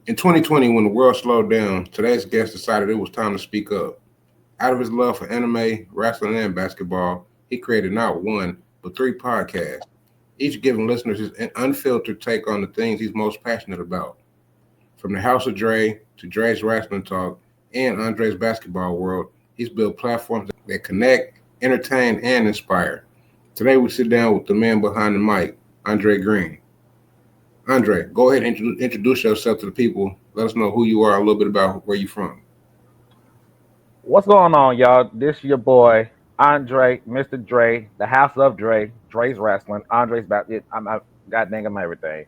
In 2020, when the world slowed down, today's guest decided it was time to speak up. Out of his love for anime, wrestling, and basketball, he created not one, but three podcasts, each giving listeners his unfiltered take on the things he's most passionate about. From the House of Dre to Dre's Wrestling Talk and Andre's Basketball World, he's built platforms that connect, entertain, and inspire. Today, we sit down with the man behind the mic, Andre Green. Andre, go ahead and introduce yourself to the people. Let us know who you are, a little bit about where you're from. What's going on, y'all? This your boy Andre, Mr. Dre, the House of Dre, Dre's Wrestling, Andre's about it. I God dang I'm everything.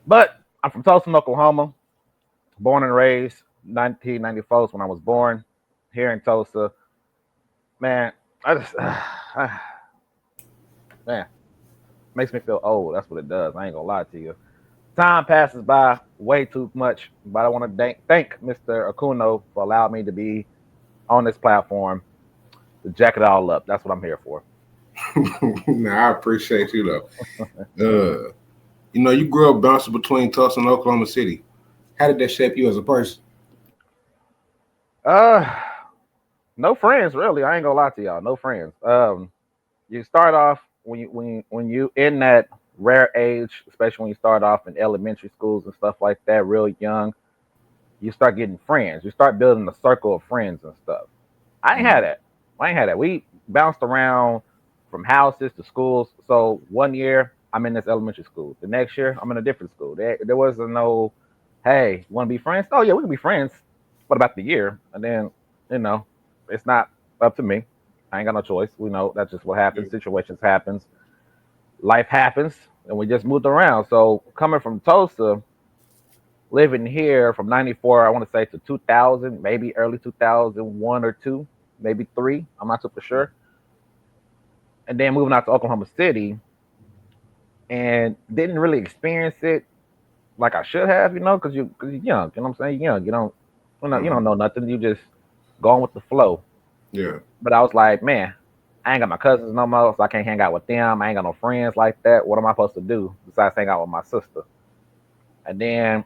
But I'm from Tulsa, Oklahoma, born and raised 1994 is when I was born here in Tulsa. Man, I just man makes me feel old. That's what it does. I ain't gonna lie to you. Time passes by way too much, but I want to thank Mr. Akuno for allowing me to be on this platform to jack it all up. That's what I'm here for. Now, I appreciate you, though. You grew up bouncing between Tulsa and Oklahoma City. How did that shape you as a person? Uh, no friends really. I ain't gonna lie to y'all. No friends. You start off when you in that rare age, especially when you start off in elementary schools and stuff like that, real young. You start getting friends. You start building a circle of friends and stuff. I ain't had Mhm. that. I ain't had that. We bounced around from houses to schools. So one year I'm in this elementary school. The next year I'm in a different school. There wasn't no, hey, want to be friends? Oh yeah, we can be friends. What about the year? And then you know, it's not up to me. I ain't got no choice. We know that's just what Yeah. happens. Situations happens. Life happens, and we just moved around. So coming from Tulsa, living here from '94, I want to say to 2000, maybe early 2001 or two, maybe three. I'm not super sure. And then moving out to Oklahoma City and didn't really experience it like I should have, because you're young. You know what I'm saying? You're young. You don't Mhm. know nothing. You just going with the flow. Yeah. But I was like, man, I ain't got my cousins no more, so I can't hang out with them. I ain't got no friends like that. What am I supposed to do besides hang out with my sister? And then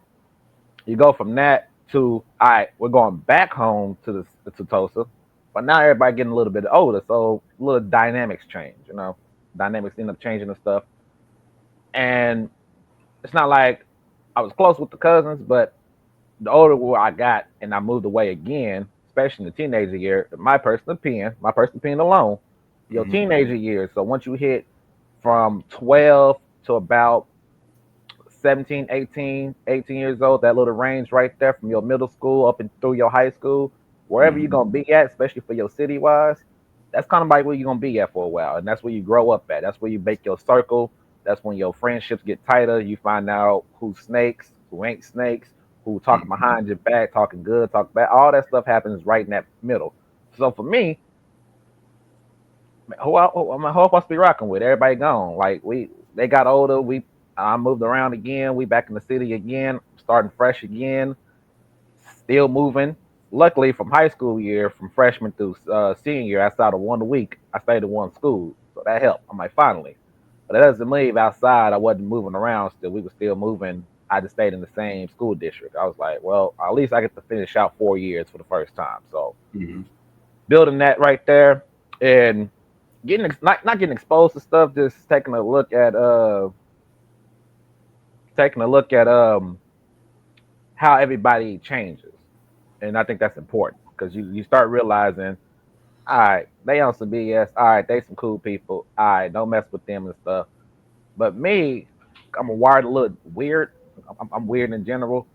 you go from that to all right, we're going back home to Tulsa, but now everybody getting a little bit older, so little dynamics change. Dynamics end up changing and stuff. And it's not like I was close with the cousins, but the older I got and I moved away again, especially in the teenager year, my personal opinion alone, your Mhm. teenager years. So once you hit from 12 to about 17, 18 years old, that little range right there from your middle school up and through your high school, wherever you're Mhm. gonna be at, especially for your city wise, that's kind of like where you're gonna be at for a while. And that's where you grow up at. That's where you make your circle. That's when your friendships get tighter. You find out who's snakes, who ain't snakes, who talking Mhm. behind your back, talking good, talking bad. All that stuff happens right in that middle. So for me, who I supposed to be rocking with? Everybody gone. Like they got older. I moved around again. We back in the city again, starting fresh again, still moving. Luckily, from high school year, from freshman through senior year, outside of one week, I stayed in one school, so that helped. I'm like, finally, but that doesn't mean outside I wasn't moving around. Still, we were still moving. I just stayed in the same school district. I was like, well, at least I get to finish out 4 years for the first time. So Mhm. building that right there, and not getting exposed to stuff, just taking a look at how everybody changes, and I think that's important because you start realizing, all right, they on some BS, all right, they some cool people, all right, don't mess with them and stuff. But me, I'm wired a little weird. I'm weird in general.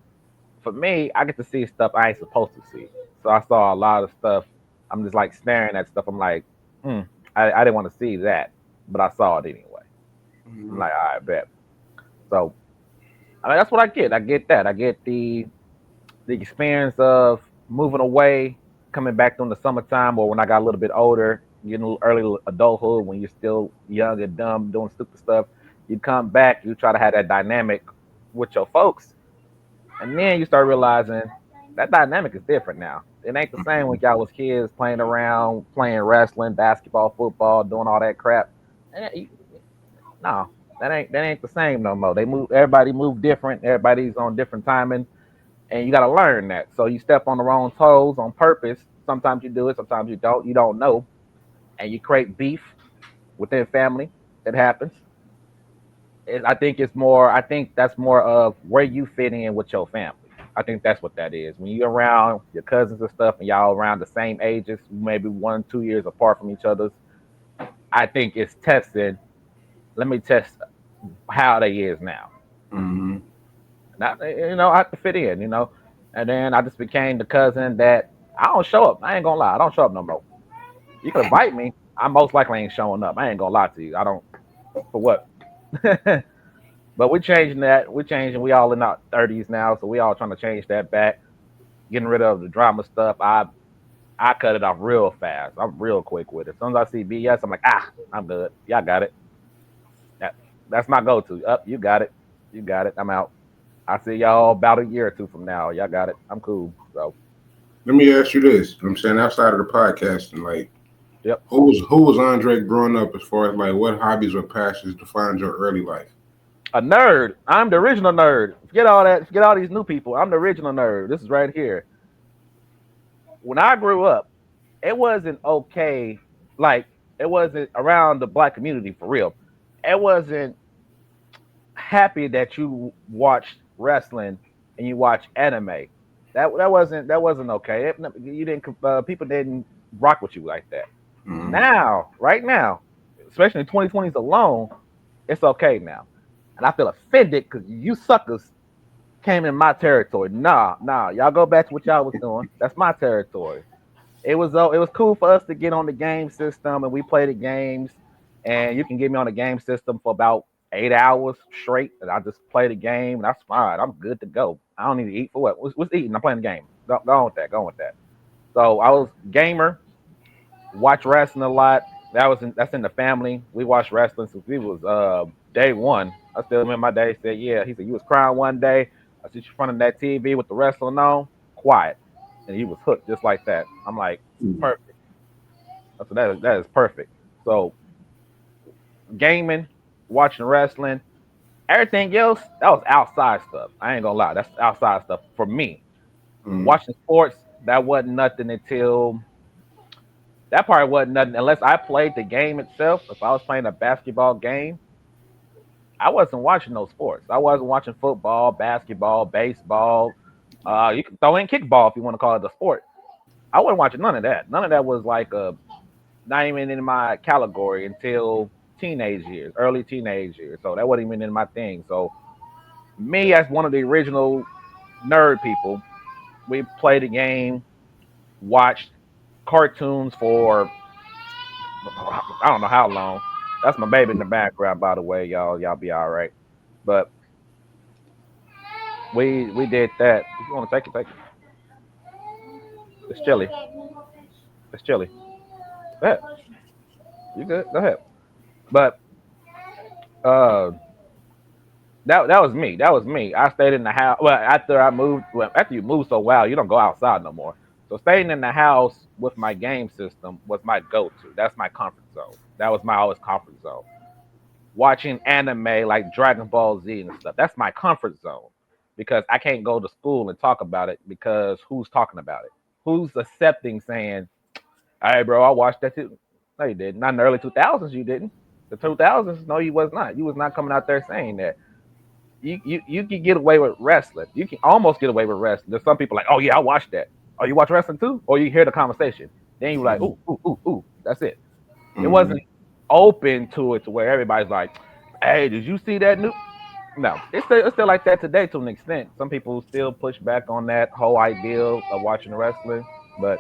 For me, I get to see stuff I ain't supposed to see. So I saw a lot of stuff. I'm just like staring at stuff. I'm like, hmm, I didn't want to see that, but I saw it anyway. I'm Mhm. like, all right, bet. So I mean, that's what I get. I get that. I get the experience of moving away, coming back during the summertime, or when I got a little bit older, getting a little early adulthood, when you're still young and dumb, doing stupid stuff. You come back, you try to have that dynamic with your folks, and then you start realizing that dynamic is different now. It ain't the same when Mhm. y'all was kids playing around, playing wrestling, basketball, football, doing all that crap. No, that ain't the same no more. Everybody moved different. Everybody's on different timing. and you got to learn that. So you step on the wrong toes on purpose. Sometimes you do it, sometimes you don't. You don't know, and you create beef within family. It happens. I think it's more. I think that's more of where you fit in with your family. I think that's what that is. When you're around your cousins and stuff, and y'all around the same ages, maybe 1, 2 years apart from each other's, I think it's testing. Let me test how they is now. Mm-hmm. Not, I have to fit in, and then I just became the cousin that I don't show up. I ain't gonna lie, I don't show up no more. You can invite me, I most likely ain't showing up. I ain't gonna lie to you. I don't for what. But we're changing that. We're changing. We all in our 30s now, so we all trying to change that back, getting rid of the drama stuff. I cut it off real fast. I'm real quick with it. As soon as I see BS, I'm like, I'm good. Y'all got it. That, that's my go-to. Up, you got it. You got it. I'm out. I see y'all about a year or two from now. Y'all got it. I'm cool. So, Let me ask you this. I'm saying outside of the podcast, and like, yep. who was Andre growing up as far as like what hobbies or passions defined your early life? A nerd. I'm the original nerd. Forget all that. Forget all these new people. I'm the original nerd. This is right here. When I grew up, it wasn't okay. Like, it wasn't around the black community for real. It wasn't happy that you watched wrestling and you watch anime. That wasn't okay. You didn't people didn't rock with you like that. Mm-hmm. Now, right now, especially in 2020s alone, it's okay now. And I feel offended because you suckers came in my territory. Nah, y'all go back to what y'all was doing. That's my territory. It was cool for us to get on the game system and we play the games, and you can get me on the game system for about 8 hours straight, and I just play the game and that's fine. I'm good to go. I don't need to eat for what? What's eating? I'm playing the game. Go on with that. Go on with that. So I was gamer, watch wrestling a lot. That's in the family. We watched wrestling since we was day one. I still remember my dad said, yeah. He said you was crying one day. I see you in front of that TV with the wrestling on, quiet, and he was hooked just like that. I'm like, perfect. I said that is perfect. So gaming, watching wrestling, everything else that was outside stuff. I ain't gonna lie, that's outside stuff for me. Mm-hmm. Watching sports, that wasn't nothing until that part wasn't nothing unless I played the game itself. If I was playing a basketball game, I wasn't watching those sports. I wasn't watching football, basketball, baseball. You can throw in kickball if you want to call it a sport. I wasn't watching none of that. None of that was like not even in my category until teenage years, early teenage years. So that wasn't even in my thing. So me as one of the original nerd people, we played the game, watched cartoons for I don't know how long. That's my baby in the background, by the way, y'all. Y'all be all right. But we did that. If you want to take it, take it. It's chilly. It's chilly. Go ahead. You good? Go ahead. But uh, that was me. That was me. I stayed in the house. Well, after I moved, well, after you move so well, you don't go outside no more. So staying in the house with my game system was my go-to. That's my comfort zone. That was my always comfort zone. Watching anime like Dragon Ball Z and stuff. That's my comfort zone because I can't go to school and talk about it because who's talking about it? Who's accepting saying, "Hey, bro, I watched that too." No, you didn't. Not in the early 2000s. You didn't. The 2000s, no, you was not. You was not coming out there saying that. You can get away with wrestling. You can almost get away with wrestling. There's some people like, oh yeah, I watched that. Oh, you watch wrestling too? Or you hear the conversation. Then you're like, ooh, ooh, ooh, ooh. That's it. It Mm-hmm. wasn't open to it to where everybody's like, hey, did you see that new? No, it's still like that today to an extent. Some people still push back on that whole idea of watching wrestling, but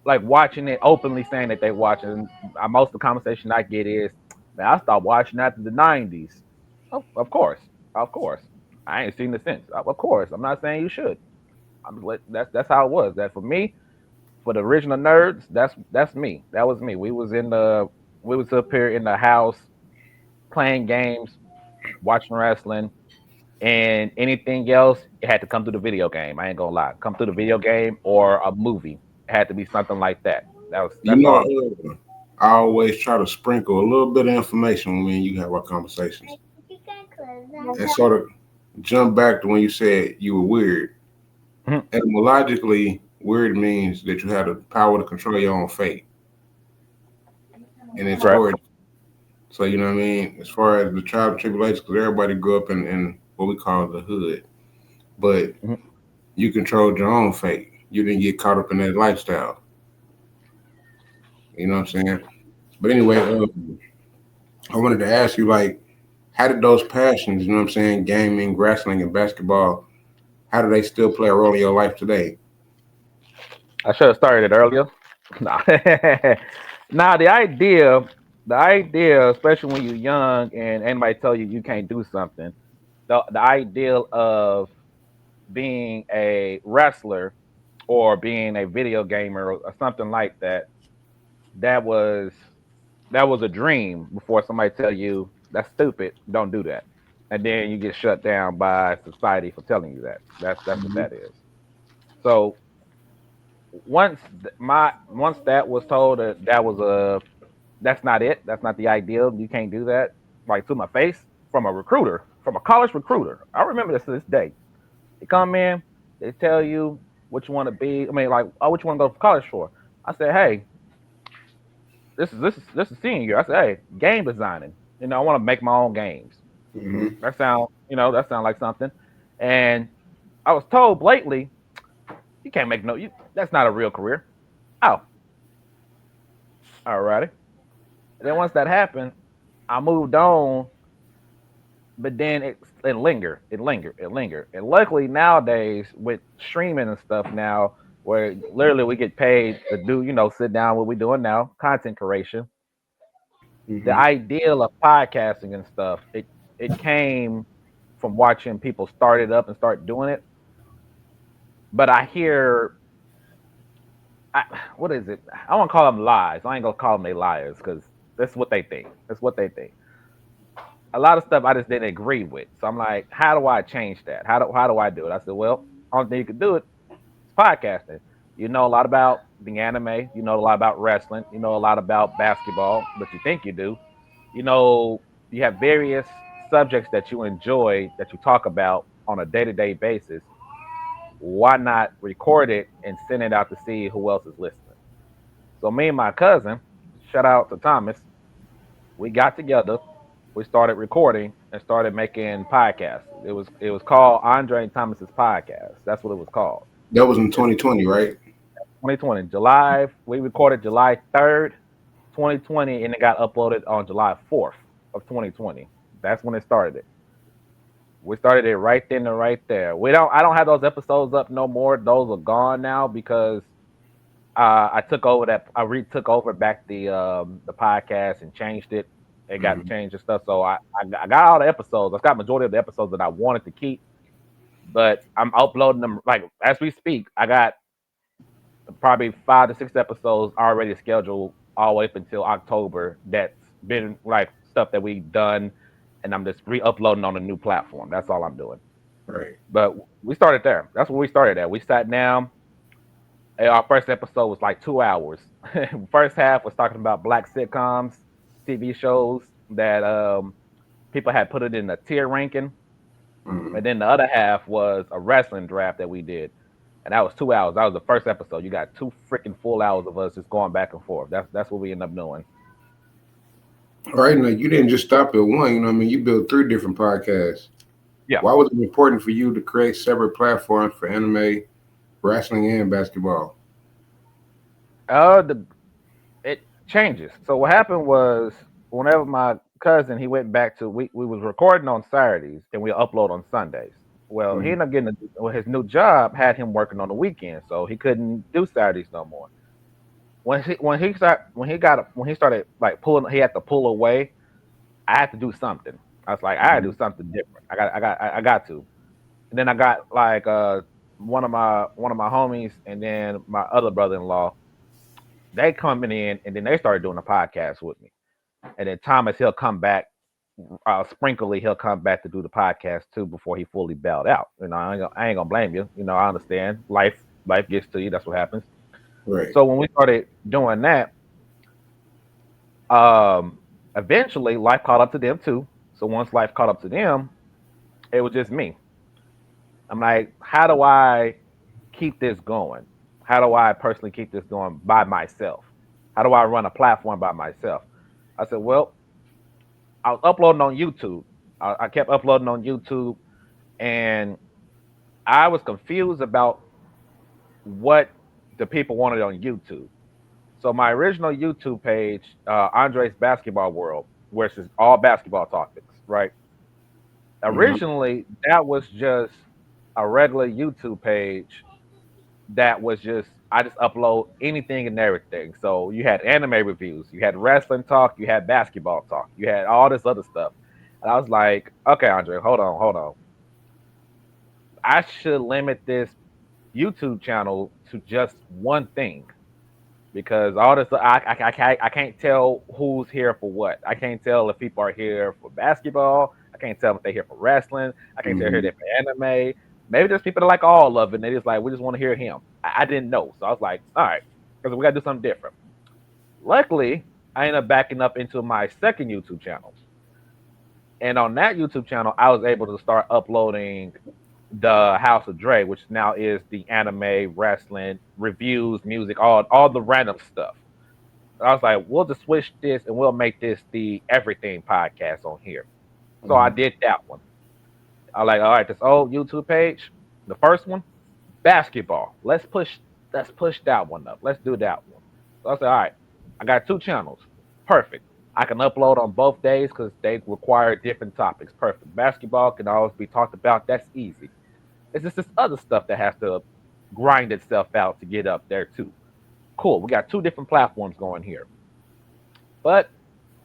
like watching it openly saying that they watching, most of the conversation I get is, man, I stopped watching after the '90s. Oh, of course, I ain't seen it since. Of course, I'm not saying you should. That's how it was. That for me, for the original nerds, that's me. That was me. We was up here in the house playing games, watching wrestling, and anything else, it had to come through the video game. I ain't gonna lie, come through the video game or a movie. It had to be something like that. You That's know, all. I always try to sprinkle a little bit of information when you have our conversations, and sort of. jump back to when you said you were weird. Mhm. Etymologically, weird means that you have the power to control your own fate. And as Right. far as, so you know what I mean, as far as the trial and tribulations, because everybody grew up in what we call the hood, but Mhm. you controlled your own fate. You didn't get caught up in that lifestyle. You know what I'm saying? But anyway, I wanted to ask you, like, how did those passions, you know what I'm saying, gaming, wrestling, and basketball, how do they still play a role in your life today? I should have started it earlier. Nah. Nah, the idea, especially when you're young and anybody tell you you can't do something, the ideal of being a wrestler or being a video gamer or something like that, that was that was a dream before somebody tell you that's stupid, don't do that. And then you get shut down by society for telling you that. That's what Mhm. that is. So once that was told that that's not it. That's not the ideal. You can't do that. Like to my face from a recruiter, from a college recruiter. I remember this to this day. They come in, they tell you what you want to be. I mean, like, oh, what you want to go to college for? I said, hey, this is senior year. I said, hey, game designing. I want to make my own games. Mhm. That sound like something. And I was told blatantly, you can't make no. That's not a real career. Oh, alrighty. And then once that happened, I moved on, but then it lingered, it lingered. And luckily nowadays with streaming and stuff now, where literally we get paid to do, sit down what we're doing now, content creation. The Mhm. ideal of podcasting and stuff, it came from watching people start it up and start doing it. But I hear, I, what is it? I want to call them lies. I ain't gonna call them they liars because that's what they think. That's what they think. A lot of stuff I just didn't agree with. So I'm like, how do I change that? How do I do it? I said, well, only thing you can do it is podcasting. You know a lot about the anime. You know a lot about wrestling. You know a lot about basketball, but you think you do. You know you have various subjects that you enjoy that you talk about on a day-to-day basis. Why not record it and send it out to see who else is listening? So me and my cousin, shout out to Thomas, we got together, we started recording and started making podcasts. It was called Andre and Thomas's podcast. That's what it was called. That was in It's 2020, right? 2020 July. We recorded July 3rd, 2020, and it got uploaded on July 4th of 2020. That's when it started. We started it right then and right there. We don't. I don't have those episodes up no more. Those are gone now because I took over that. I retook over back the podcast and changed it. It got Mhm. changed and stuff. So I got all the episodes. I've got majority of the episodes that I wanted to keep, but I'm uploading them like as we speak. I got probably 5 to 6 episodes already scheduled all the way up until October. That's been like stuff that we've done, and I'm just re-uploading on a new platform. That's all I'm doing. Right. But we started there. That's where we started at. We sat down. Our first episode was like 2 hours. First half was talking about black sitcoms, TV shows that people had put it in a tier ranking, Mhm. and then the other half was a wrestling draft that we did, and that was 2 hours. That was the first episode. You got 2 freaking full hours of us just going back and forth. That's what we ended up doing. All right, now you didn't just stop at one. You know what I mean? You built three different podcasts. Yeah. Why was it important for you to create separate platforms for anime, wrestling, and basketball? The it changes. So what happened was whenever my cousin he went back to we was recording on Saturdays and we upload on Sundays. Well, he Mhm. ended up getting his new job had him working on the weekend, so he couldn't do Saturdays no more. When he started like pulling, he had to pull away. I had to do something. I was like, I had to Mhm. do something different. I got to. And then I got like one of my homies and then my other brother-in-law. They coming in and then they started doing a podcast with me. And then Thomas, he'll come back. Sprinkly, he'll come back to do the podcast too before he fully bailed out. I ain't gonna blame you. I understand. Life gets to you. That's what happens. Right. So when we started doing that, um, eventually life caught up to them too. So once life caught up to them, It was just me. I'm like, how do I keep this going? How do I personally keep this going by myself? How do I run a platform by myself? I said, well, I was uploading on YouTube. I kept uploading on YouTube, and I was confused about what the people wanted on YouTube. So my original YouTube page, Andre's Basketball World, which is all basketball topics, right? Mm-hmm. Originally, that was just a regular YouTube page that was just I just upload anything and everything. So you had anime reviews, you had wrestling talk, you had basketball talk, you had all this other stuff. And I was like, okay, Andre, hold on, hold on. I should limit this YouTube channel to just one thing because all this I can't tell who's here for what. I can't tell if people are here for basketball. I can't tell if they're here for wrestling. I can't tell if Mm-hmm. they're here for anime. Maybe there's people that like all of it. And they just like we just want to hear him. I didn't know, so I was like, all right, because we got to do something different. Luckily, I ended up backing up into my second YouTube channel, and on that YouTube channel, I was able to start uploading the House of Dre, which now is the anime, wrestling, reviews, music, all the random stuff. I was like, we'll just switch this and we'll make this the everything podcast on here. So I Mm-hmm. did that one. I was like, all right, this old YouTube page, the first one, basketball. Let's push that one up. Let's do that one. So I said, all right, I got two channels. Perfect. I can upload on both days because they require different topics. Perfect. Basketball can always be talked about. That's easy. It's just this other stuff that has to grind itself out to get up there too. Cool. We got two different platforms going here. But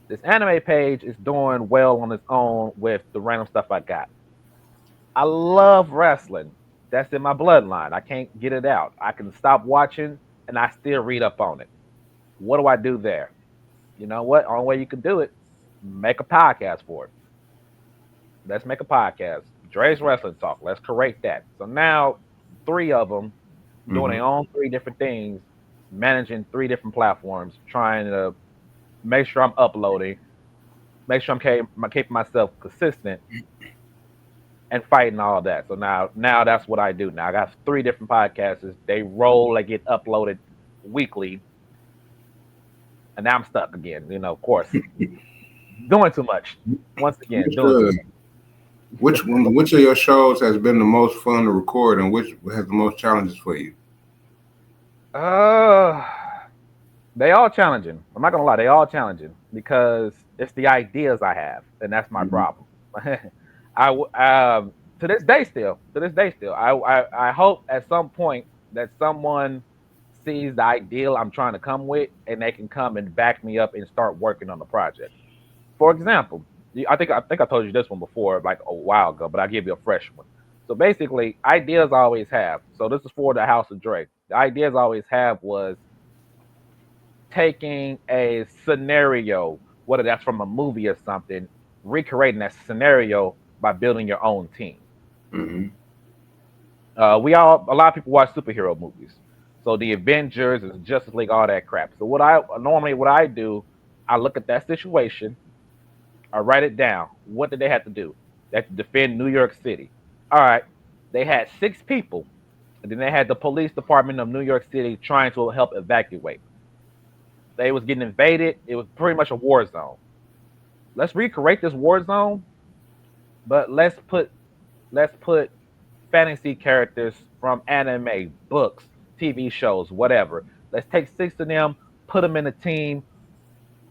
this anime page is doing well on its own with the random stuff I got. I love wrestling. That's in my bloodline. I can't get it out. I can stop watching and I still read up on it. What do I do there? You know what? Only way you can do it, make a podcast for it. Let's make a podcast. Dre's Wrestling Talk. Let's create that. So now, three of them doing Mm-hmm. their own three different things, managing three different platforms, trying to make sure I'm uploading, make sure I'm keeping myself consistent, and fighting all that. So now that's what I do. Now I got three different podcasts. They roll, they get uploaded weekly, and now I'm stuck again. Of course, doing too much. Once again, Which, doing too which of your shows has been the most fun to record, and which has the most challenges for you? much. They all challenging. I'm not gonna lie, they all challenging because it's the ideas I have, and that's my Mm-hmm. problem. To this day still, I hope at some point that someone sees the ideal I'm trying to come with, and they can come and back me up and start working on the project. For example, I think I told you this one before, like a while ago, but I'll give you a fresh one. So basically, ideas I always have. So this is for the House of Dre. The ideas I always have was taking a scenario, whether that's from a movie or something, recreating that scenario by building your own team. Mm-hmm. A lot of people watch superhero movies, so the Avengers and Justice League, all that crap. So what I do, I look at that situation, I write it down. What did they have to do? They had to defend New York City. All right, they had six people, and then they had the police department of New York City trying to help evacuate. They was getting invaded. It was pretty much a war zone. Let's recreate this war zone, but let's put fantasy characters from anime, books, TV shows, whatever. Let's take six of them, put them in a team,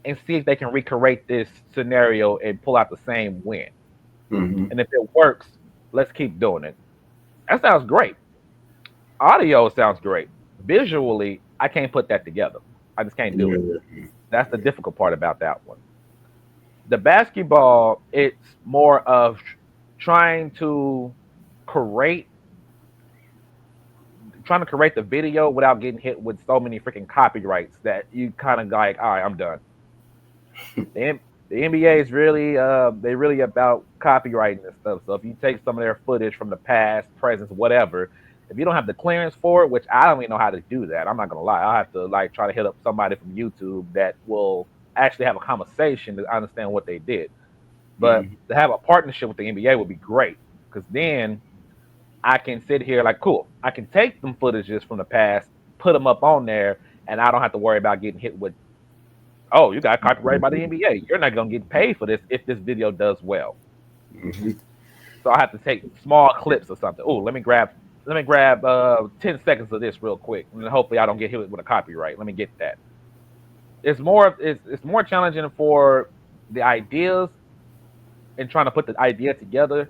and see if they can recreate this scenario and pull out the same win. Mm-hmm. And if it works, let's keep doing it. That sounds great. Audio sounds great. Visually, I can't put that together. I just can't do it. Yeah. That's the difficult part about that one. The basketball, it's more of trying to create trying to create the video without getting hit with so many freaking copyrights that you kind of like, all right, I'm done. The NBA is really they really about copywriting and stuff. So if you take some of their footage from the past, present, whatever, if you don't have the clearance for it, which I don't even know how to do that, I'm not gonna lie. I have to like try to hit up somebody from YouTube that will actually have a conversation to understand what they did. But Mm-hmm. to have a partnership with the NBA would be great because then I can sit here like, cool, I can take them footages from the past, put them up on there, and I don't have to worry about getting hit with, oh, you got copyrighted by the NBA. You're not gonna get paid for this if this video does well. Mm-hmm. So I have to take small clips or something. Oh, let me grab 10 seconds of this real quick, and then hopefully I don't get hit with a copyright. Let me get that. It's more challenging for the ideas and trying to put the idea together,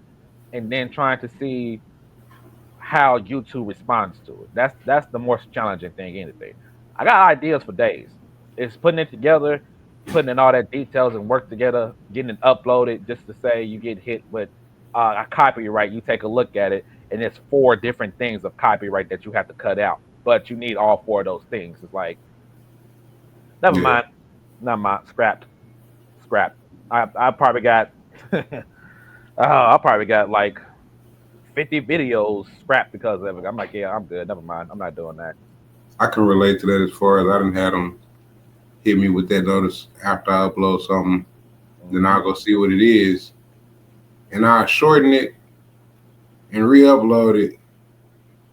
and then trying to see how YouTube responds to it. That's the more challenging thing. Anything. I got ideas for days. It's putting it together, putting in all that details and work together, getting it uploaded. Just to say you get hit with a copyright, you take a look at it, and it's four different things of copyright that you have to cut out. But you need all four of those things. It's like, never Yeah. mind, never mind, scrapped. I probably got I probably got like 50 videos scrapped because of it. I'm like, yeah, I'm good. Never mind. I'm not doing that. I can relate to that as far as I didn't have them hit me with that notice after I upload something. Then Hmm. I'll go see what it is, and I'll shorten it and re-upload it,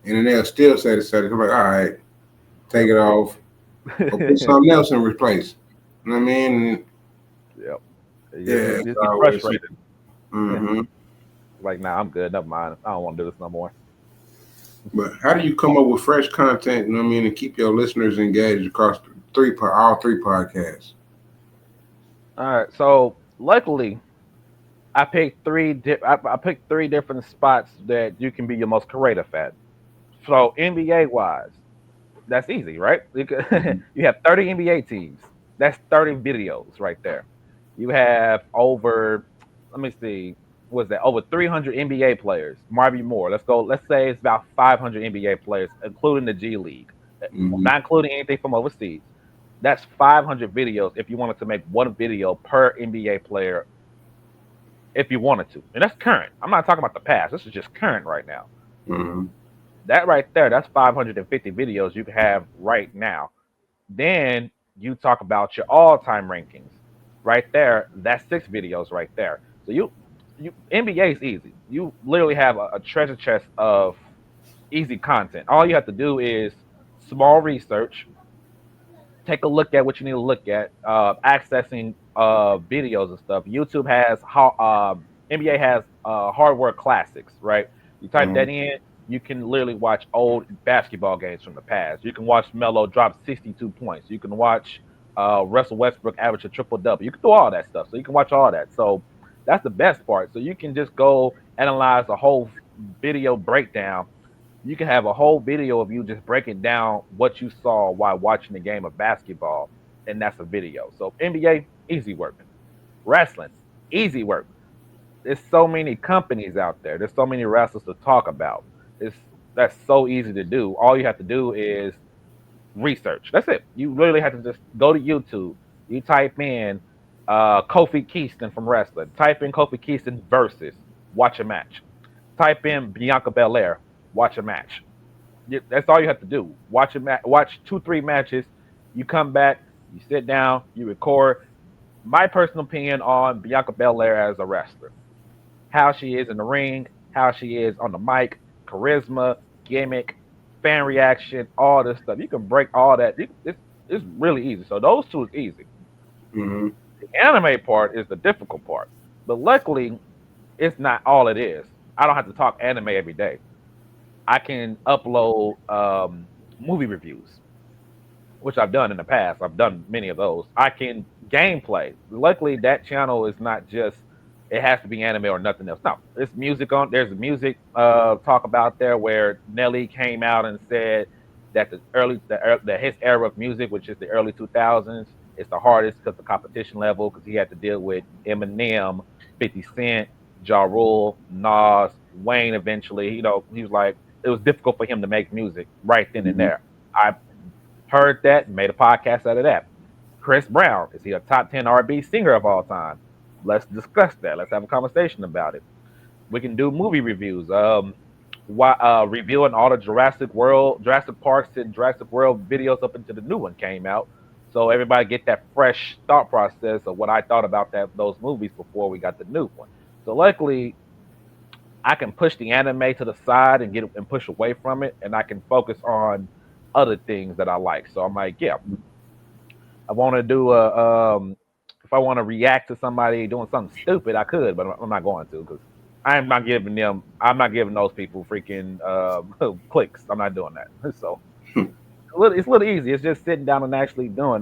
and then they'll still say the same. I'm like, all right, take Yep. it off or put something else in replace. You know what I mean? Yep. Yeah, You it's just get always frustrated. mm-hmm. Like, nah, I'm good. Never mind. I don't want to do this no more. But how do you come up with fresh content? You know what I mean, and keep your listeners engaged across all three podcasts? All right. So luckily, I picked three different spots that you can be your most creative at. So NBA wise, that's easy, right? Mm-hmm. You have 30 NBA teams. That's 30 videos right there. You have over, let me see, was that over 300 NBA players? Marby Moore. Let's go. Let's say it's about 500 NBA players, including the G League, Mm-hmm. not including anything from overseas. That's 500 videos if you wanted to make one video per NBA player if you wanted to. And that's current. I'm not talking about the past. This is just current right now. Mm-hmm. That right there, that's 550 videos you can have right now. Then you talk about your all-time rankings. Right there, that's 6 videos right there. So you NBA is easy. You literally have a treasure chest of easy content. All you have to do is small research, take a look at what you need to look at, accessing videos and stuff. YouTube has how NBA has hardware classics, right? You type Mm-hmm. that in, you can literally watch old basketball games from the past. You can watch Melo drop 62 points. You can watch Russell Westbrook average a triple double. You can do all that stuff. So you can watch all that. So that's the best part. So you can just go analyze a whole video breakdown. You can have a whole video of you just breaking down what you saw while watching the game of basketball, and that's a video. So NBA, easy work. Wrestling, easy work. There's so many companies out there. There's so many wrestlers to talk about. It's That's so easy to do. All you have to do is research. That's it. You literally have to just go to YouTube. You type in Kofi Kingston from wrestling. Type in Kofi Kingston versus. Watch a match. Type in Bianca Belair. Watch a match. That's all you have to do. Watch 2, 3 matches. You come back. You sit down. You record. My personal opinion on Bianca Belair as a wrestler: how she is in the ring, how she is on the mic, charisma, gimmick, fan reaction, all this stuff. You can break all that. It's really easy. So those two is easy. Mm-hmm. The anime part is the difficult part. But luckily, it's not all it is. I don't have to talk anime every day. I can upload movie reviews, which I've done in the past. I've done many of those. I can gameplay. Luckily, that channel is not just it has to be anime or nothing else. No, it's music on. There's a music talk about there where Nelly came out and said that his era of music, which is the early 2000s, is the hardest because the competition level, because he had to deal with Eminem, 50 Cent, Ja Rule, Nas, Wayne. Eventually, he was like it was difficult for him to make music right then and Mm-hmm. there. I heard that and made a podcast out of that. Chris Brown, is he a top 10 R&B singer of all time? Let's discuss that. Let's have a conversation about it. We can do movie reviews. Reviewing all the Jurassic Parks and Jurassic World videos up until the new one came out. So everybody get that fresh thought process of what I thought about those movies before we got the new one. So luckily, I can push the anime to the side and get and push away from it, and I can focus on other things that I like. So I'm like, yeah, I want to do a if I want to react to somebody doing something stupid, I could, but I'm not going to because I'm not giving those people freaking clicks. I'm not doing that. So it's a little easy. It's just sitting down and actually doing.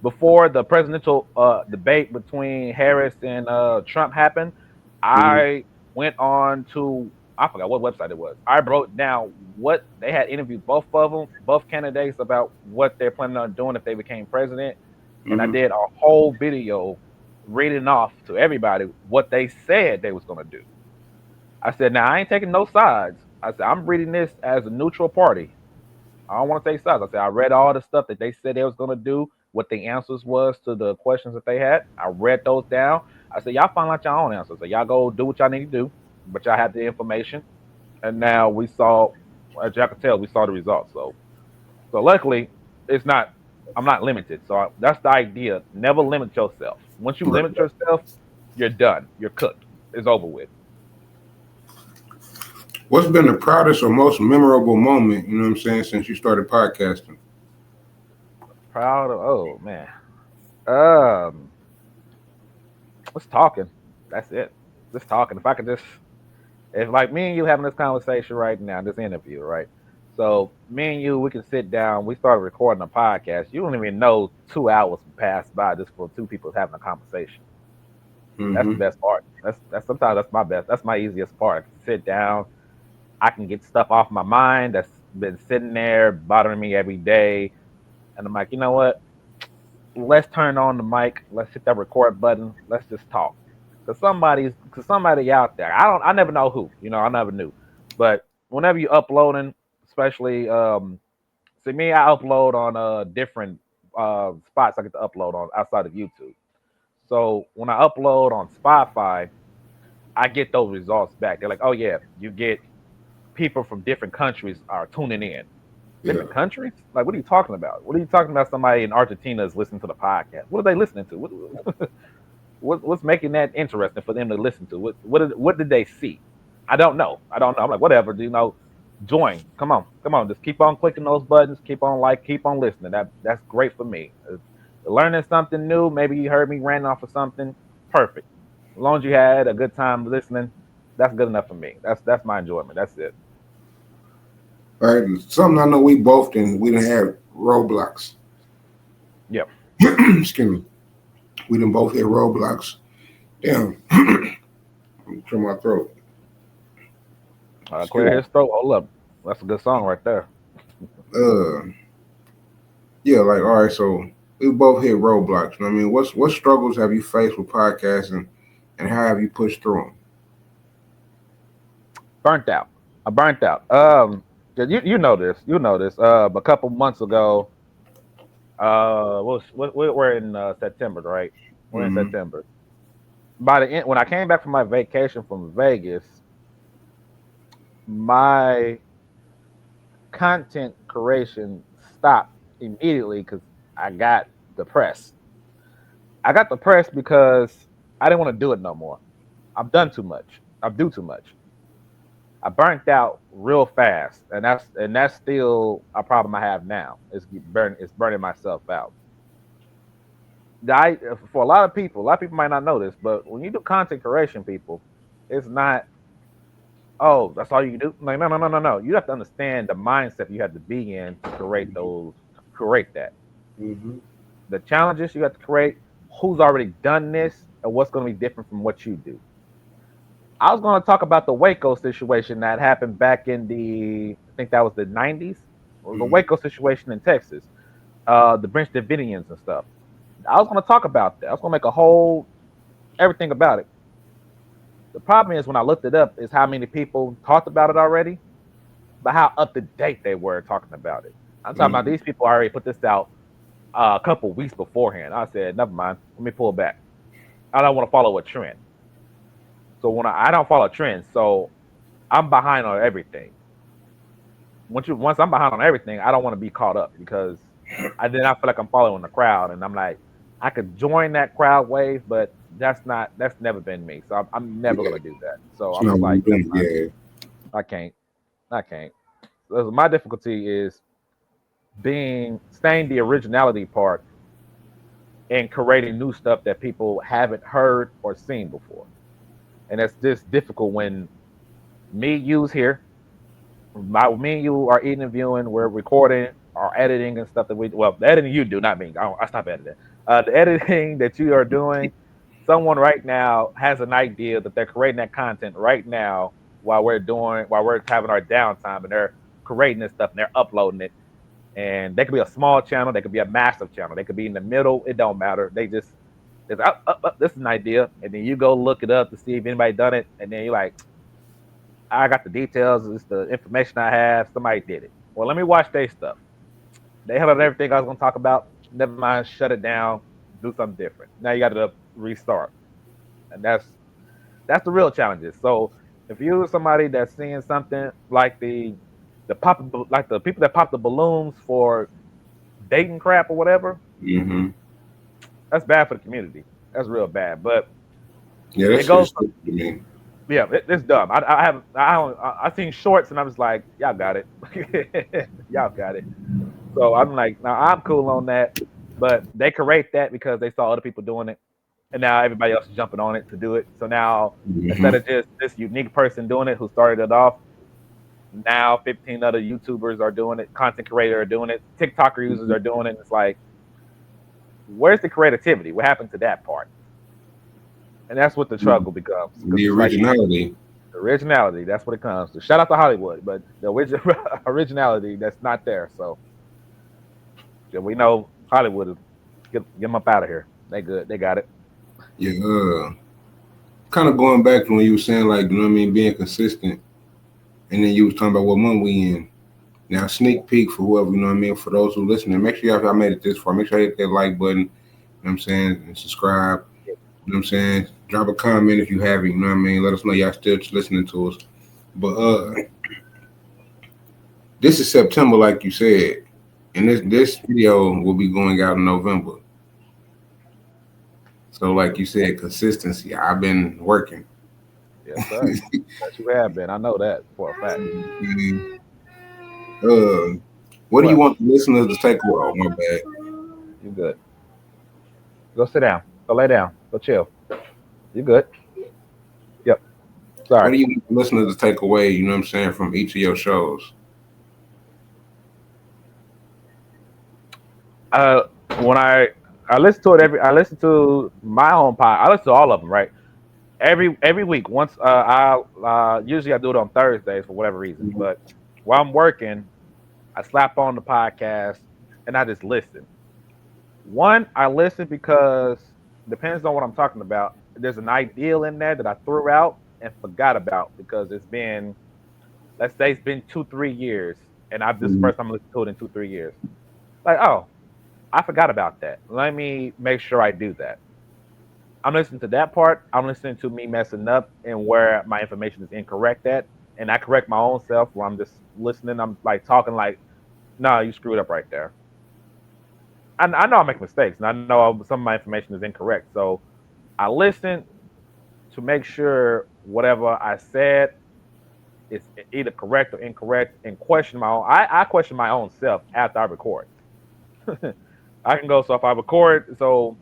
Before the presidential debate between Harris and Trump happened, Mhm. I went on to I forgot what website it was. I wrote down what they had interviewed both of them, both candidates about what they're planning on doing if they became president, and I Mhm. did a whole video reading off to everybody what they said they was going to do. I said, now I ain't taking no sides. I said I'm reading this as a neutral party. I don't want to take sides. I said I read all the stuff that they said they was gonna do, what the answers was to the questions that they had. I read those down. I said y'all find out your own answers. So y'all go do what y'all need to do, but y'all have the information. And now we saw, as y'all can tell, we saw the results. So luckily, it's not. I'm not limited. So that's the idea. Never limit yourself. Once you Right. limit yourself, you're done. You're cooked. It's over with. What's been the proudest or most memorable moment, you know what I'm saying, since you started podcasting? Proud of. Oh man. Um. Just talking. That's it. Just talking. If I could just, if like me and you having this conversation right now, this interview, right? So me and you, we can sit down. We started recording a podcast. You don't even know 2 hours passed by just for two people having a conversation. That's the Mm-hmm. best part. That's sometimes that's my best. That's my easiest part. I can sit down. I can get stuff off my mind that's been sitting there bothering me every day, and I'm like, you know what? Let's turn on the mic. Let's hit that record button. Let's just talk. Cause somebody out there. I never know who. I never knew. But whenever you uploading, especially see me, I upload on different spots I get to upload on outside of YouTube. So when I upload on Spotify, I get those results back. They're like, oh yeah, you get people from different countries are tuning in. Yeah. Different countries? Like, what are you talking about? What are you talking about? Somebody in Argentina is listening to the podcast. What are they listening to? What's making that interesting for them to listen to? What did they see? I don't know. I don't know. I'm like, whatever. Join. Come on. Just keep on clicking those buttons. Keep on listening. That's great for me. Learning something new. Maybe you heard me ranting off of something. Perfect. As long as you had a good time listening, that's good enough for me. That's my enjoyment. That's it. All right. Something I know we didn't have roadblocks. Yep. Excuse me. We didn't both hit roadblocks. Damn. Clear my throat. Clear Excuse me. his throat. Hold up. That's a good song right there. Uh, yeah, like all right, so we both hit roadblocks. You know what I mean? What struggles have you faced with podcasting and how have you pushed through them? Burnt out. I burnt out. 'Cause you know this. You know this. A couple months ago, we're in September, right? We're in Mm-hmm. September. By the end, when I came back from my vacation from Vegas, my content creation stopped immediately because I got depressed. I got depressed because I didn't want to do it no more. I've done too much. I do too much. I burnt out real fast, and that's still a problem I have now. It's burning myself out. I For a lot of people might not know this, but when you do content creation, people, it's not. Oh, that's all you do. Like, no, no, no, no, no. You have to understand the mindset you have to be in to create that. Mm-hmm. The challenges you have to create. Who's already done this, and what's going to be different from what you do. I was going to talk about the Waco situation that happened back in I think that was the 90s. Or the Mm-hmm. Waco situation in Texas, the Branch Davidians and stuff. I was going to talk about that. I was going to make a whole everything about it. The problem is when I looked it up, is how many people talked about it already, but how up to date they were talking about it. I'm talking about Mm-hmm. these people already put this out a couple weeks beforehand. I said, never mind, let me pull back. I don't want to follow a trend. So I don't follow trends, so I'm behind on everything. Once I'm behind on everything, I don't want to be caught up because I feel like I'm following the crowd, and I'm like, I could join that crowd wave, but that's never been me. So I'm never Yeah, gonna do that. So it's I'm not just what I'm like, doing. Yeah. I can't, I can't. So my difficulty is being staying the originality part and creating new stuff that people haven't heard or seen before. And that's just difficult when me, you's here. Me and you are interviewing, we're recording, or editing and stuff that the editing you do, not me. I stop editing. The editing that you are doing, someone right now has an idea that they're creating that content right now while we're having our downtime, and they're creating this stuff and they're uploading it. And they could be a small channel, they could be a massive channel, they could be in the middle. It don't matter. They just it's this is an idea, and then you go look it up to see if anybody done it, and then you're like, I got the details. It's the information I have. Somebody did it. Well, let me watch their stuff. They held out everything I was going to talk about. Never mind. Shut it down. Do something different. Now you got to restart, and that's the real challenges. So if you're somebody that's seeing something like the people that pop the balloons for dating crap or whatever, Mm-hmm. that's bad for the community. That's real bad. But Yeah, that it shit goes is stupid to me. yeah, it's dumb. I seen shorts and I was like, y'all got it, y'all got it. So I'm like, now I'm cool on that, but they create that because they saw other people doing it, and now everybody else is jumping on it to do it. So now instead Mm-hmm. of just this unique person doing it who started it off, now 15 other YouTubers are doing it, content creators are doing it, TikToker users are doing it. It's like, where's the creativity? What happened to that part? And that's what the struggle becomes because The it's like originality. originality. That's what it comes to. Shout out to Hollywood, but the originality that's not there. So yeah, we know Hollywood is get them up out of here. They good. They got it. Yeah. Kind of going back to when you were saying like, you know what I mean, being consistent, and then you was talking about what month we in. Now, sneak peek for whoever, you know what I mean, for those who listening, make sure y'all made it this far. Make sure you hit that like button, you know what I'm saying, and subscribe. You know what I'm saying? Drop a comment if you haven't, you know what I mean? Let us know y'all still listening to us. But this is September, like you said, and this video will be going out in November. So, like you said, consistency. I've been working. Yes, sir. That you have been. I know that for a fact. uh, what do you What? want the listeners to take away? Oh, my bad. You good? Go sit down. Go lay down. Go chill. You good? Yep. What Sorry. do you want the listeners to take away, you know what I'm saying, from each of your shows? Uh, when I listen to it I listen to my own pod. I listen to all of them. Right. Every week. Once I usually I do it on Thursdays for whatever reason, Mhm. but while I'm working, I slap on the podcast and I just listen. One, I listen because depends on what I'm talking about. There's an ideal in there that I threw out and forgot about because it's been, let's say, it's been 2 3 years, and I've this is the Mhm. first time I listened to it in 2 3 years. Like, oh, I forgot about that. Let me make sure I do that. I'm listening to that part. I'm listening to me messing up and where my information is incorrect at, and I correct my own self where I'm just listening. I'm like talking like, no, you screwed up right there. I know I make mistakes, and I know some of my information is incorrect. So I listen to make sure whatever I said is either correct or incorrect, and question my own. I question my own self after I record. I can go so if I record, so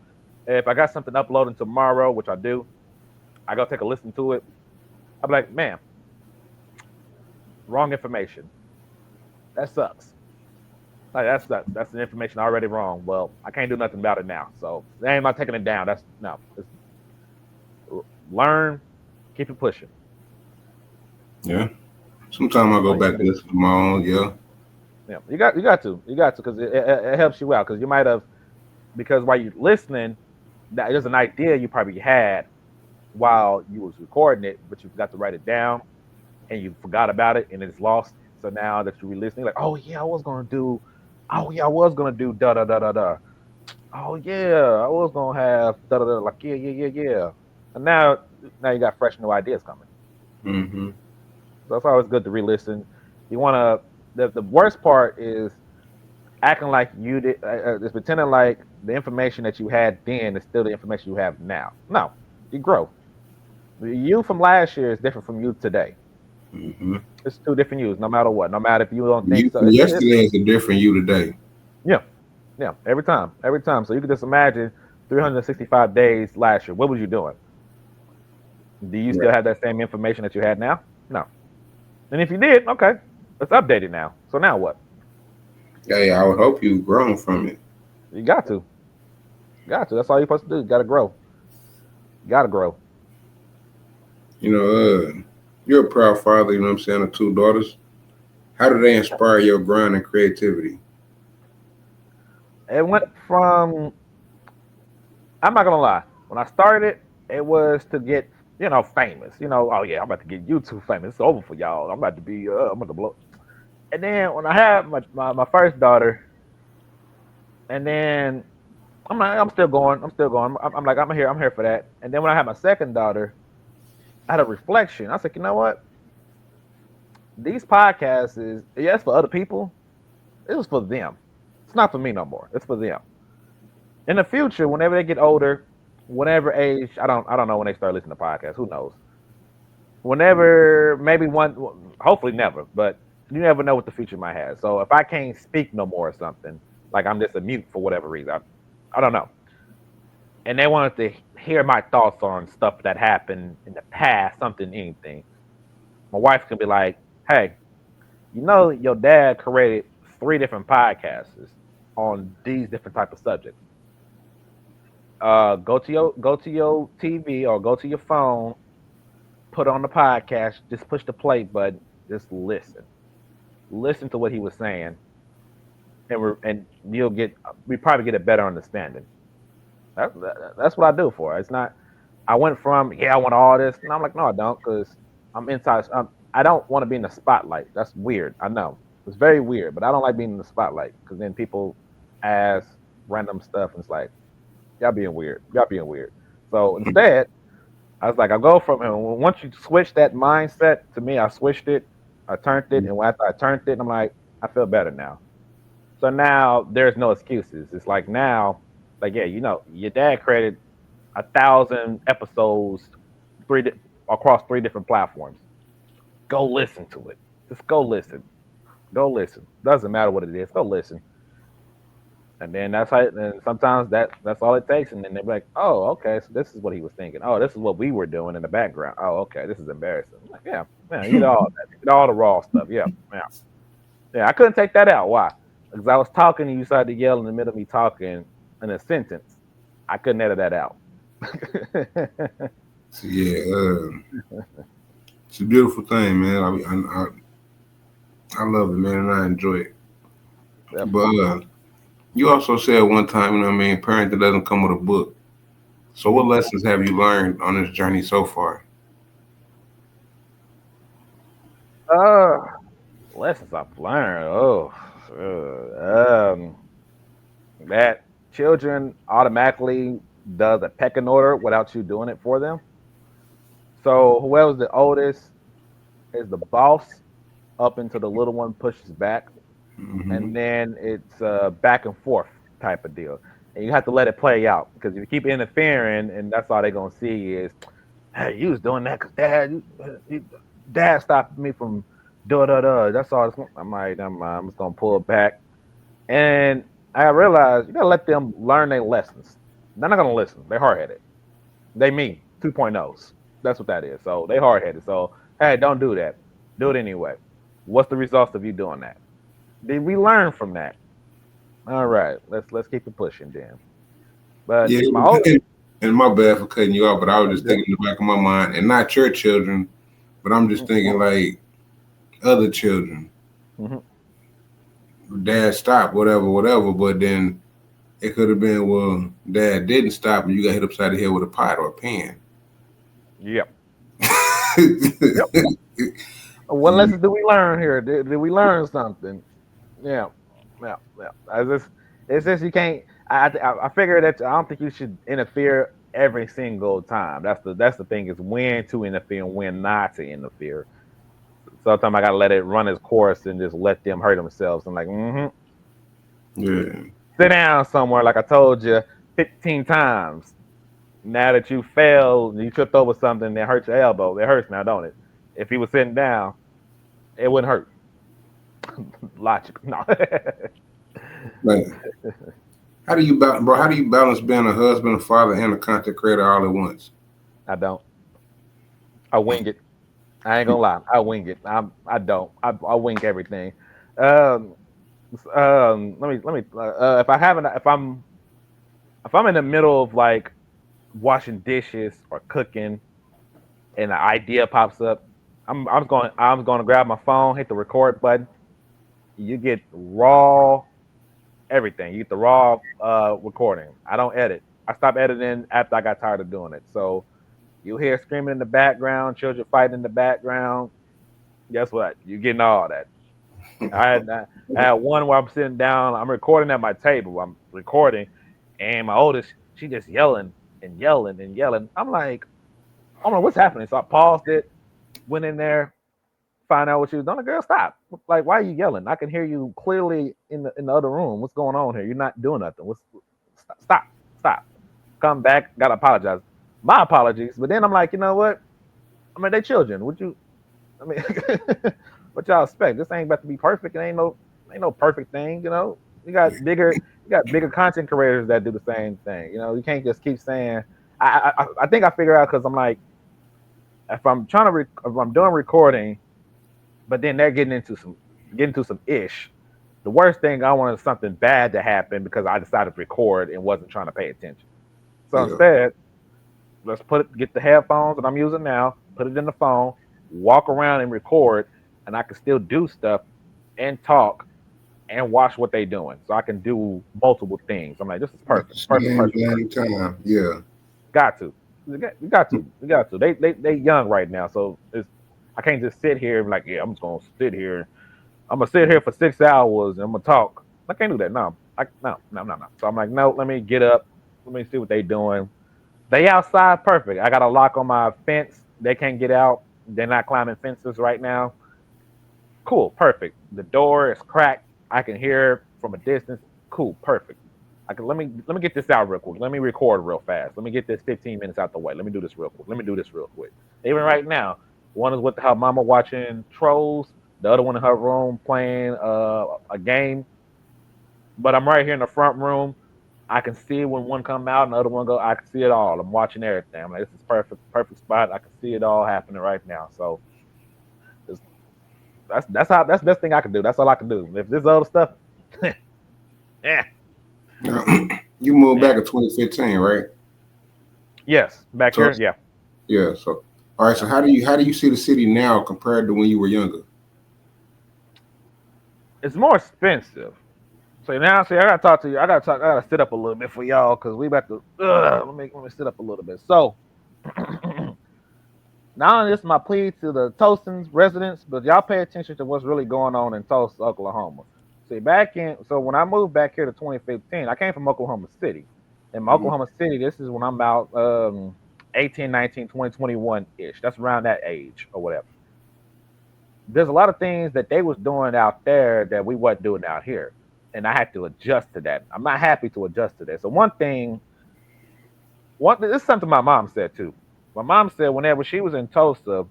if I got something uploading tomorrow, which I do, I go take a listen to it. I'm like, man, wrong information. That sucks. Like that sucks. That's the information already wrong. Well, I can't do nothing about it now. So they ain't not taking it down. That's no. It's learn, keep it pushing. Yeah. Sometimes I go All you back can and do. listen to my own. Yeah. Yeah, you got to because it helps you out because you might have because while you're listening, that there's an idea you probably had while you was recording it, but you forgot to write it down and you forgot about it and it's lost. So now that you're listening, like, oh yeah, I was gonna do da da da da da. Oh yeah, I was gonna have da da da. Like yeah. And now you got fresh new ideas coming. Mm-hmm. So it's always good to re-listen. You want to. The worst part is acting like just pretending like the information that you had then is still the information you have now. No, You grow. You from last year is different from you today. Mm-hmm. It's two different yous, no matter what. No matter if you don't think You so. from yesterday is a different you today. Yeah, yeah. Every time. So you can just imagine 365 days last year. What was you doing? Do you still Right. have that same information that you had now? No. And if you did, okay, let's update it now. So now what? Hey, I would hope you've grown from it. You got to, got to. That's all you're supposed to do. You got to grow. You got to grow. You know, you're a proud father, you know what I'm saying, of two daughters. How do they inspire your grind and creativity? It went from. I'm not gonna lie. When I started, it was to get famous. Oh yeah, I'm about to get YouTube famous. It's over for y'all. I'm about to be. I'm about to blow. And then when I had my first daughter, and then I'm like, I'm still going. I'm still going. I'm like, I'm here for that. And then when I had my second daughter, I had a reflection. I said, you know what? These podcasts is yes for other people. It was for them. It's not for me no more. It's for them. In the future, whenever they get older, whatever age, I don't know when they start listening to podcasts. Who knows? Whenever, maybe one, hopefully never, but you never know what the future might have. So if I can't speak no more or something, like I'm just a mute for whatever reason, I don't know. And they wanted to hear my thoughts on stuff that happened in the past, something, anything. My wife can be like, "Hey, your dad created three different podcasts on these different type of subjects. Go to your TV or go to your phone, put on the podcast, just push the play button, just listen to what he was saying, and you'll get we probably get a better understanding. That's what I do for her. It's not. I went from I want all this, and I'm like, no, I don't, because I'm inside. I don't want to be in the spotlight. That's weird. I know it's very weird, but I don't like being in the spotlight because then people ask random stuff, and it's like y'all being weird. Y'all being weird. So instead, I was like, I go from and once you switch that mindset to me, I switched it, I turned it, and after I turned it, I'm like, I feel better now. So now there's no excuses. It's like now, like your dad created 1,000 episodes, three across three different platforms. Go listen to it. Just go listen. Go listen. Doesn't matter what it is. Go listen. And then that's how. And sometimes that's all it takes. And then they're like, "Oh, okay. So this is what he was thinking. Oh, this is what we were doing in the background. Oh, okay. This is embarrassing." I'm like, yeah, man, you get all that. You get all the raw stuff. Yeah, yeah, yeah. I couldn't take that out. Why? Because I was talking and you started to yell in the middle of me talking in a sentence. I couldn't edit that out. So, yeah, it's a beautiful thing, man. I love it, man, and I enjoy it. Yep. But you also said one time, you know what I mean, parenting doesn't come with a book. So what lessons have you learned on this journey so far? Uh, lessons I've learned. That children automatically does a pecking order without you doing it for them. So whoever's the oldest is the boss up until the little one pushes back, Hmm. and then it's a back and forth type of deal. And you have to let it play out because if you keep interfering, and that's all they're gonna see is, hey, you was doing that because dad stopped me from da. That's all. I'm like, I'm just gonna pull it back. And I realized you gotta let them learn their lessons. They're not gonna listen. They're hard headed. They mean 2.0s. That's what that is. So they hard headed. So hey, don't do that. Do it anyway. What's the results of you doing that? Did we learn from that? All right, let's keep it pushing then. But Yeah, my whole and my bad for cutting you off, but I was just yeah. thinking in the back of my mind, and not your children, but I'm just thinking like other children. Mm-hmm. Dad stopped, whatever, whatever, but then it could have been, well, dad didn't stop and you got hit upside the head with a pot or a pen. Yep. Yep. What lessons did we learn here? Did we learn something? Yeah. Yeah. Yeah. It's just you can't. I figure that I don't think you should interfere every single time. That's the thing is when to interfere and when not to interfere. Sometimes I gotta let it run its course and just let them hurt themselves. I'm like, Yeah. sit down somewhere, like I told you 15 times. Now that you failed and you tripped over something that hurt your elbow, it hurts now, don't it? If he was sitting down, it wouldn't hurt. Logic, no. Like, how do you balance, bro? How do you balance being a husband, a father, and a content creator all at once? I don't. I wing it. I ain't gonna lie. I wing it. I don't. I wing everything. Um, let me. If I haven't, if I'm in the middle of like washing dishes or cooking, and an idea pops up, I'm going to grab my phone, hit the record button. You get raw everything. You get the raw recording. I don't edit. I stopped editing after I got tired of doing it. So you hear screaming in the background, children fighting in the background. Guess what? You're getting all that. I had one where I'm sitting down. I'm recording at my table. I'm recording, and my oldest, she just yelling and yelling and yelling. I'm like, I don't know what's happening. So I paused it, went in there, find out what she was doing. The girl, stop! Like, why are you yelling? I can hear you clearly in the other room. What's going on here? You're not doing nothing. What's stop? Stop! Come back. Gotta apologize. My apologies. But then I'm like, you know what? I mean, they children. Would you? I mean, what y'all expect? This ain't about to be perfect. It ain't no perfect thing. You know, you got bigger content creators that do the same thing. You know, you can't just keep saying. I think I figured out because I'm like, if I'm trying to if I'm doing recording, but then they're getting to some ish. The worst thing I wanted something bad to happen because I decided to record and wasn't trying to pay attention. So Yeah. instead, let's get the headphones that I'm using now, put it in the phone, walk around and record, and I can still do stuff and talk and watch what they're doing. So I can do multiple things. I'm like, this is At the perfect, perfect, same perfect, damn perfect. time. Yeah. Got to. We got to. They young right now, so I can't just sit here and like, yeah, I'm just gonna sit here. I'm gonna sit here for 6 hours and I'm gonna talk. I can't do that. No, no. So I'm like, no, let me get up. Let me see what they doing. They outside, perfect. I got a lock on my fence. They can't get out. They're not climbing fences right now. Cool, perfect. The door is cracked. I can hear it from a distance. Cool, perfect. Let me get this out real quick. Let me record real fast. Let me get this 15 minutes out the way. Let me do this real quick. Let me do this real quick. Even right now, one is with her mama watching Trolls. The other one in her room playing a game. But I'm right here in the front room. I can see when one come out and the other one go. I can see it all. I'm watching everything. I'm like, this is perfect, perfect spot. I can see it all happening right now. So it's, that's the best thing I can do. That's all I can do. If this other stuff, yeah, Now, you moved yeah, back in 2015, right? yes, back So here, yeah, yeah. So all right. So yeah. how do you see the city now compared to when you were younger? It's more expensive. So now, see, I gotta talk to you. I gotta sit up a little bit for y'all because we about to. Let me sit up a little bit. So now this is my plea to the Tulsa residents, but y'all pay attention to what's really going on in Tulsa, Oklahoma. See, so when I moved back here to 2015, I came from Oklahoma City. In Mhm. Oklahoma City, this is when I'm about 18, 19, 20, 21-ish. That's around that age or whatever. There's a lot of things that they was doing out there that we wasn't doing out here. And I had to adjust to that. I'm not happy to adjust to that. So this is something my mom said too. My mom said whenever she was in Tulsa,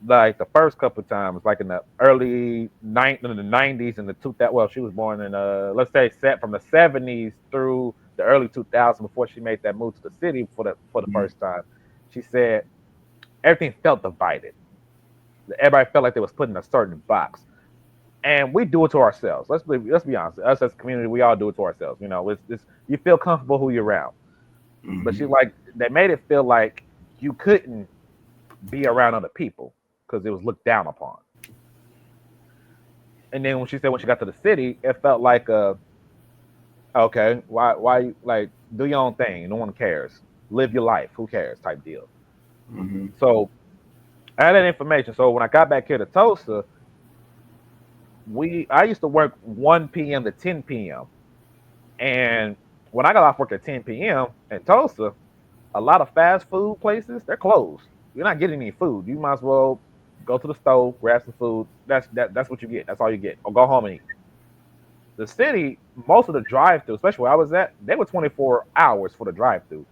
like the first couple of times, like in the in the 90s and the 2000. Well, she was born in let's say set from the 70s through the early 2000s before she made that move to the city for the Mhm. first time. She said everything felt divided. Everybody felt like they was put in a certain box, and we do it to ourselves. Let's be honest. Us as a community, we all do it to ourselves. You know, it's you feel comfortable who you're around, but she Mhm. like they made it feel like you couldn't be around other people because it was looked down upon. And then when she said when she got to the city, it felt like okay, why you like do your own thing, no one cares. Live your life, who cares type deal. Mhm. So I had that information. So when I got back here to Tulsa, I used to work 1 p.m. to 10 p.m. And when I got off work at 10 p.m. in Tulsa, a lot of fast food places, they're closed. You're not getting any food. You might as well go to the stove, grab some food. That's what you get. That's all you get. Or go home and eat. The city, most of the drive through, especially where I was at, they were 24 hours for the drive through.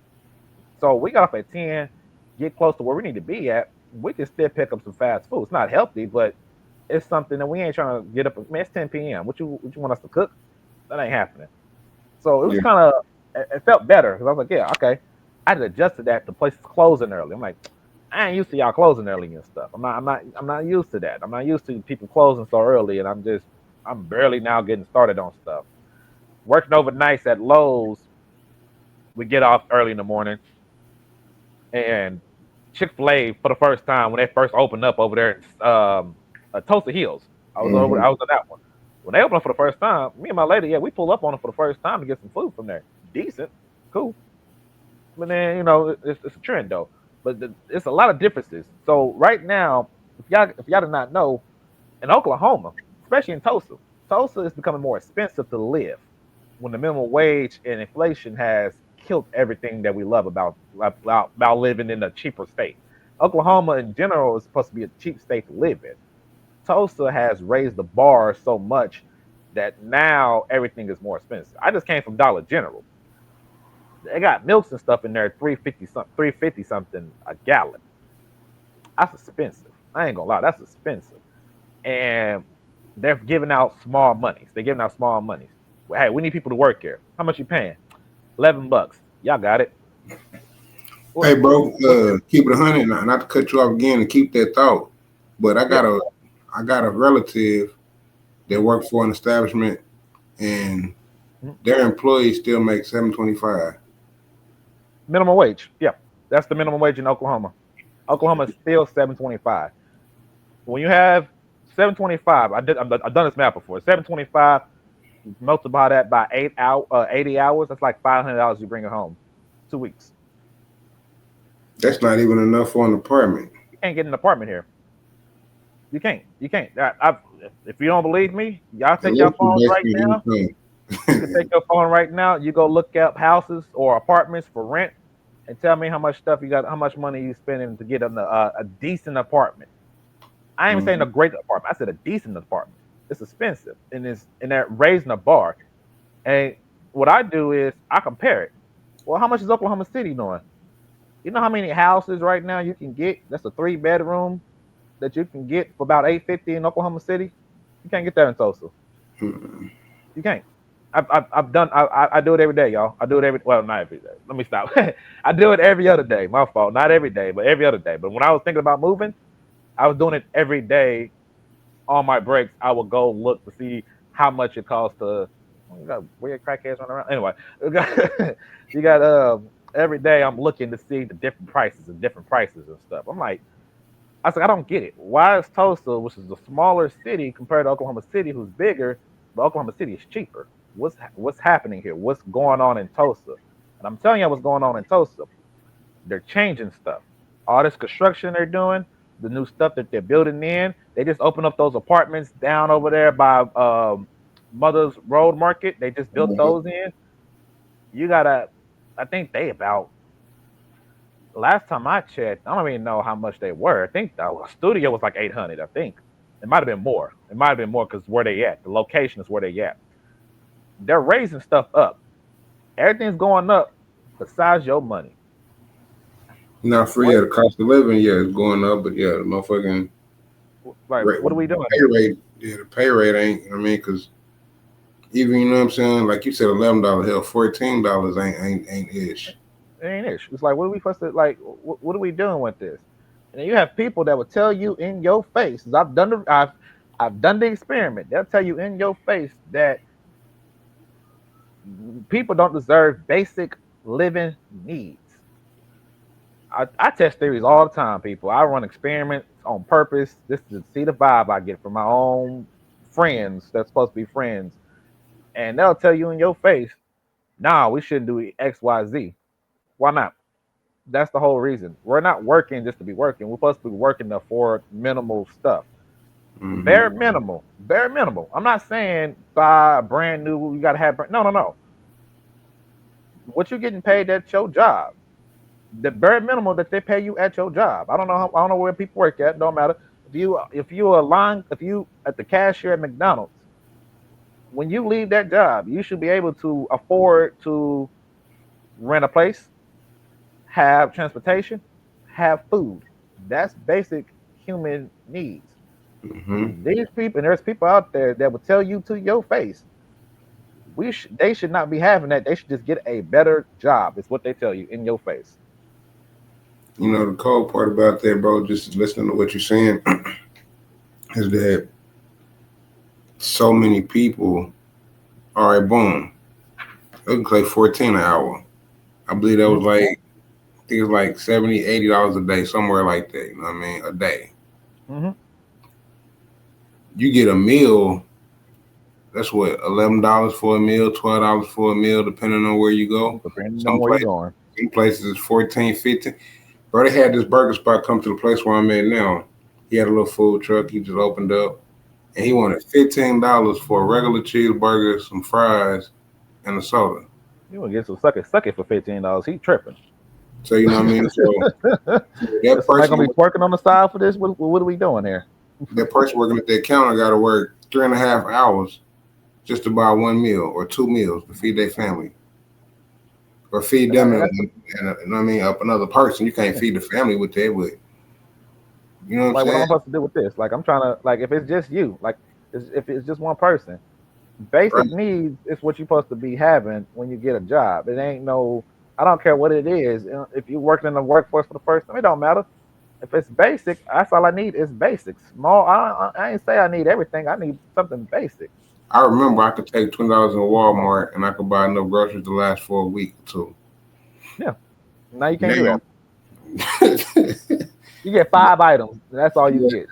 So we got off at 10, get close to where we need to be at. We can still pick up some fast food. It's not healthy, but it's something that we ain't trying to get up. Man, it's 10 p.m. What you want us to cook? That ain't happening. So it was Yeah. kind of, it felt better because I was like, yeah, okay. I had to adjust to that. The place is closing early. I'm like, I ain't used to y'all closing early and stuff. I'm not used to that. I'm not used to people closing so early, and I'm barely now getting started on stuff. Working overnights at Lowe's, we get off early in the morning, and Chick-fil-A for the first time when they first opened up over there in Tulsa Hills. Mm-hmm. I was on that one. When they opened up for the first time, me and my lady, yeah, we pull up on it for the first time to get some food from there. Decent, cool. But then it's a trend though. But it's a lot of differences. So right now, if y'all did not know, in Oklahoma, especially in Tulsa, Tulsa is becoming more expensive to live when the minimum wage and inflation has killed everything that we love about living in a cheaper state. Oklahoma in general is supposed to be a cheap state to live in. Tulsa has raised the bar so much that now everything is more expensive. I just came from Dollar General. They got milks and stuff in there, 350 something a gallon. That's expensive. I ain't gonna lie, that's expensive. And they're giving out small monies. They're giving out small monies. Well, hey, we need people to work here. How much you paying? $11. Y'all got it. Hey, bro, What keep it 100. Not to cut you off again and keep that thought, but I yeah. got a relative that Mhm. works for an establishment, and Mhm. their employees still make $7.25. Minimum wage. Yeah. That's the minimum wage in Oklahoma. Oklahoma is still 725. When you have 725, I've done this math before. 725, multiply that by 80 hours, that's like $500 you bring it home. 2 weeks. That's not even enough for an apartment. You can't get an apartment here. You can't. You can't. If you don't believe me, y'all At take your least you phones right basically now. You can take your phone right now. You go look up houses or apartments for rent, and tell me how much stuff you got, how much money you spending to get a decent apartment. I ain't even saying Mhm. a great apartment. I said a decent apartment. It's expensive, and they're raising the bar. And what I do is I compare it. Well, how much is Oklahoma City doing? You know how many houses right now you can get? That's a 3 bedroom that you can get for about 850 in Oklahoma City. You can't get that in Tulsa. Mhm. You can't. I've done. I do it every day, y'all. I do it every. Well, not every day. Let me stop. I do it every other day. My fault. Not every day, but every other day. But when I was thinking about moving, I was doing it every day on my breaks. I would go look to see how much it costs to. You got weird crackheads running around. Anyway, you got every day I'm looking to see the different prices and stuff. I was like, I don't get it. Why is Tulsa, which is a smaller city compared to Oklahoma City, who's bigger, but Oklahoma City is cheaper? What's happening here? What's going on in Tulsa? And I'm telling you what's going on in Tulsa. They're changing stuff. All this construction they're doing, the new stuff that they're building in. They just opened up those apartments down over there by Mother's Road Market. They just built Mhm. those in. You gotta, I think they about last time I checked, I don't even know how much they were. I think the studio was like 800. I think it might have been more. It might have been more because where they at, the location is where they at. They're raising stuff up. Everything's going up besides your money. Not free. What Yeah, the cost of living, yeah, is going up, but yeah, the motherfucking like rate, what are we the doing pay here? rate, yeah, the pay rate ain't. I mean, because even you know what I'm saying, like you said, $11, hell, $14 ain't ish. It ain't ish. It's like what are we supposed to like? What are we doing with this? And then you have people that will tell you in your face. I've done the experiment. They'll tell you in your face that people don't deserve basic living needs. I test theories all the time, people. I run experiments on purpose. This is to see the vibe I get from my own friends that's supposed to be friends. And they'll tell you in your face, nah, we shouldn't do X, Y, Z. Why not? That's the whole reason. We're not working just to be working. We're supposed to be working to afford minimal stuff. Hmm. Bare minimal. Bare minimal. I'm not saying buy a brand new, you gotta have no, no, no. What you're getting paid at your job. The bare minimum that they pay you at your job. I don't know where people work at. Don't matter. If you at the cashier at McDonald's, when you leave that job, you should be able to afford to rent a place, have transportation, have food. That's basic human needs. Hmm. These people, and there's people out there that will tell you to your face, they should not be having that. They should just get a better job. Is what they tell you in your face. You know, the cold part about that, bro, just listening to what you're saying, is that so many people, all right, boom, they can play 14 an hour. I believe that was Mm-hmm. like, I think it was like $70, $80 a day, somewhere like that. You know what I mean? A day. Mm-hmm. You get a meal, that's what, $11 for a meal, $12 for a meal, depending on where you go. Depending on Some where you're places, going. some places is 14, 15. Bro, they had this burger spot come to the place where I'm at now. He had a little food truck. He just opened up, and he wanted $15 for a regular cheeseburger, some fries, and a soda. You want to get some suck it for $15. He tripping. So you know what I mean. So that Is somebody person, gonna be twerking on the side for this? What are we doing here? that person working at that counter got to work 3.5 hours just to buy one meal or two meals to feed their family or feed them That's and you know what I mean, up another person. You can't yeah. feed the family with that. With you know what I'm Like, what am I saying? supposed to do with this? Like, I'm trying to, like, if it's just you, like, if it's just one person, basic Right. needs is what you're supposed to be having when you get a job. It ain't no, I don't care what it is. If you're working in the workforce for the first time, it don't matter. If it's basic, that's all I need is basics. Small, I ain't say I need everything. I need something basic. I remember I could take $20 in Walmart and I could buy enough groceries to last for a week or two. Yeah. Now you can't do Now, that. You get 5 items. That's all you get.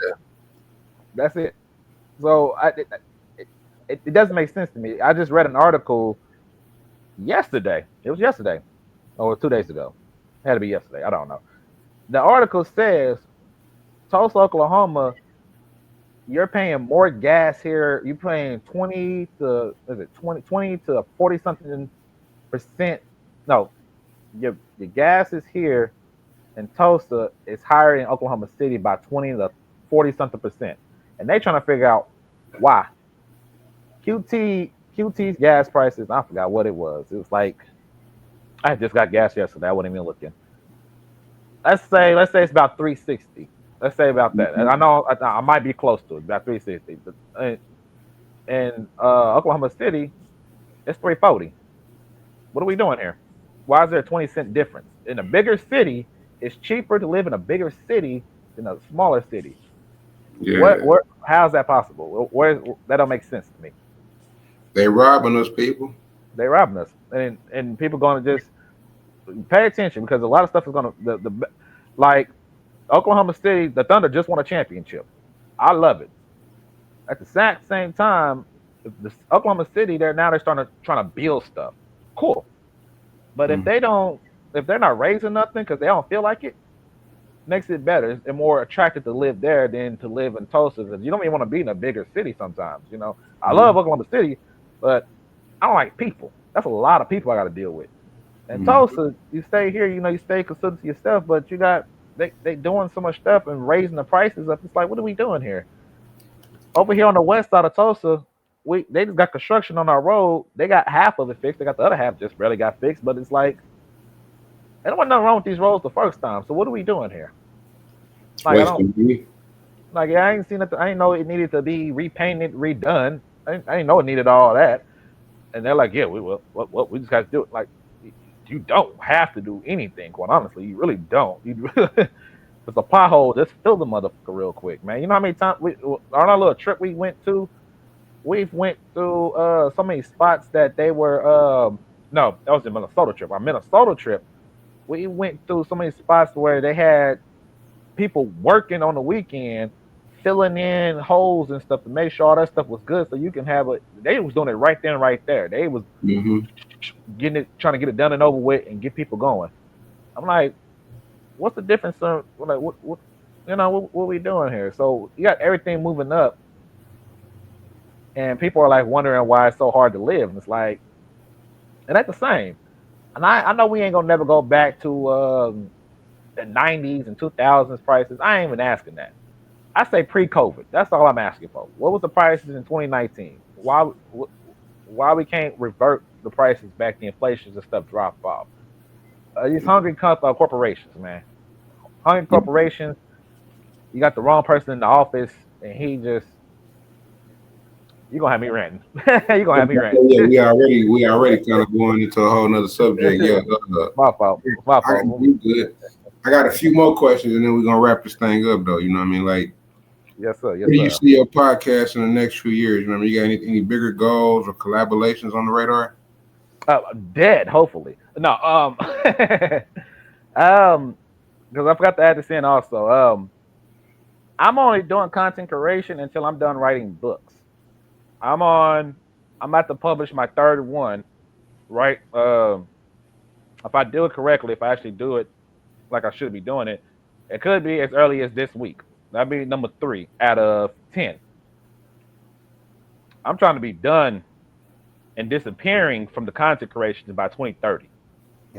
That's it. So it doesn't make sense to me. I just read an article yesterday. It was yesterday or 2 days ago. It had to be yesterday. I don't know. The article says Tulsa, Oklahoma, you're paying more gas here. You're paying 20 to is it 20 to 40 something percent. No, your gas is here in Tulsa is higher in Oklahoma City by 20 to 40 something percent. And they trying to figure out why. QT's gas prices, I forgot what it was. It was like I just got gas yesterday. I wasn't even looking. Let's say it's about 360. Let's say about that. And I know I might be close to it, about 360. But in Oklahoma City, it's 340. What are we doing here? Why is there a 20-cent difference? In a bigger city, it's cheaper to live in a bigger city than a smaller city. yeah, How's that possible? That don't make sense to me. they robbing us, people. They robbing us, and people going to just pay attention because a lot of stuff is going to like Oklahoma City, the Thunder just won a championship. I love it. At the exact same time, the Oklahoma City, they're starting to trying to build stuff. Cool, but if Mm. if they're not raising nothing because they don't feel like it, makes it better and more attractive to live there than to live in Tulsa because you don't even want to be in a bigger city sometimes. I love Mm. Oklahoma City, but I don't like people. That's a lot of people I got to deal with. And Mm. Tulsa, you stay here, you stay consistent to yourself, but you got they doing so much stuff and raising the prices up. It's like, what are we doing here? Over here on the west side of Tulsa, they just got construction on our road. They got half of it fixed. They got the other half just barely got fixed. But it's like, there wasn't nothing wrong with these roads the first time. So what are we doing here? Like I don't Wasting money. like I ain't seen it. I ain't know it needed to be repainted, redone. I didn't know it needed all that. And they're like, yeah, we just got to do it. Like you don't have to do anything. Quite honestly, you really don't. If it's a pothole, just fill the motherfucker real quick, man. You know how many times on our little trip we went to, we've went through so many spots that they were no, that was the Minnesota trip. Our Minnesota trip, we went through so many spots where they had people working on the weekend, filling in holes and stuff to make sure all that stuff was good, so you can have it. They was doing it right then, right there. They was Mm-hmm. trying to get it done and over with, and get people going. I'm like, what's the difference? Like, what are we doing here? So you got everything moving up, and people are like wondering why it's so hard to live. And it's like, it ain't the same. And I know we ain't gonna never go back to the '90s and 2000s prices. I ain't even asking that. I say pre-COVID. That's all I'm asking for. What was the prices in 2019? Why we can't revert the prices back? The inflation and stuff drop off. These hungry corporations, man. Hungry corporations. You got the wrong person in the office, and you gonna have me ranting. You gonna have me ranting. Yeah, we already kind of going into a whole nother subject. Yeah, My fault. My fault. you good. I got a few more questions, and then we're gonna wrap this thing up, though. You know what I mean? Like, Yes, sir. Yes, where do you sir. see your podcast in the next few years? You know what I mean? You got any bigger goals or collaborations on the radar? Dead, hopefully. No, because I forgot to add this in also. I'm only doing content creation until I'm done writing books. I'm on. I'm about to publish my third one, right? If I do it correctly, if I actually do it like I should be doing it, it could be as early as this week. That'd be number 3 out of 10. I'm trying to be done and disappearing from the content creation by 2030.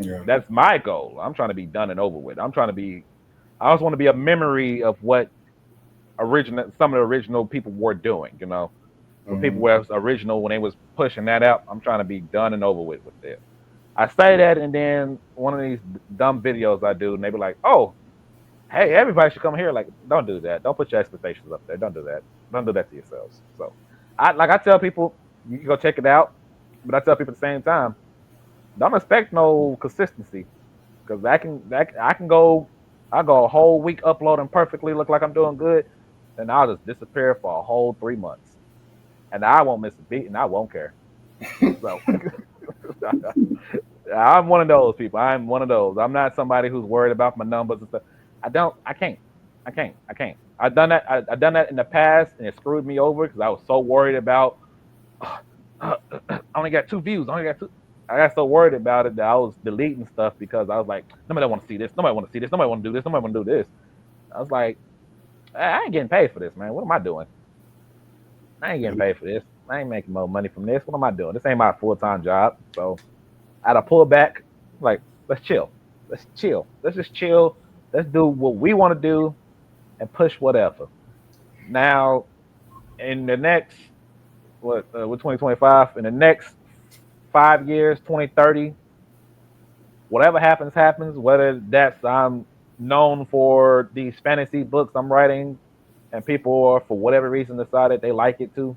Yeah. That's my goal. I'm trying to be done and over with. I just want to be a memory of what some of the original people were doing, when people were original, when they was pushing that out. I'm trying to be done and over with it. I say that, and then one of these dumb videos I do, and they be like, "Oh, hey, everybody should come here." Like, don't do that. Don't put your expectations up there. Don't do that. Don't do that to yourselves. So, I tell people, you can go check it out, but I tell people at the same time, don't expect no consistency, because I can go a whole week uploading perfectly, look like I'm doing good, and I'll just disappear for a whole 3 months, and I won't miss a beat, and I won't care. So. I'm one of those people. I'm one of those. I'm not somebody who's worried about my numbers and stuff. I can't. I've done that. I've done that in the past, and it screwed me over because I was so worried about. I only got 2 views. I got so worried about it that I was deleting stuff because I was like, nobody want to see this. Nobody want to see this. Nobody want to do this. Nobody want to do this. I was like, I ain't getting paid for this, man. What am I doing? I ain't getting paid for this. I ain't making more money from this. What am I doing? This ain't my full-time job. So I had to pull back. Like, let's chill. Let's just chill. Let's do what we want to do and push whatever. Now, in the next, with 2025, in the next 5 years, 2030, whatever happens, whether that's I'm known for these fantasy books I'm writing and people, for whatever reason, decided they like it too.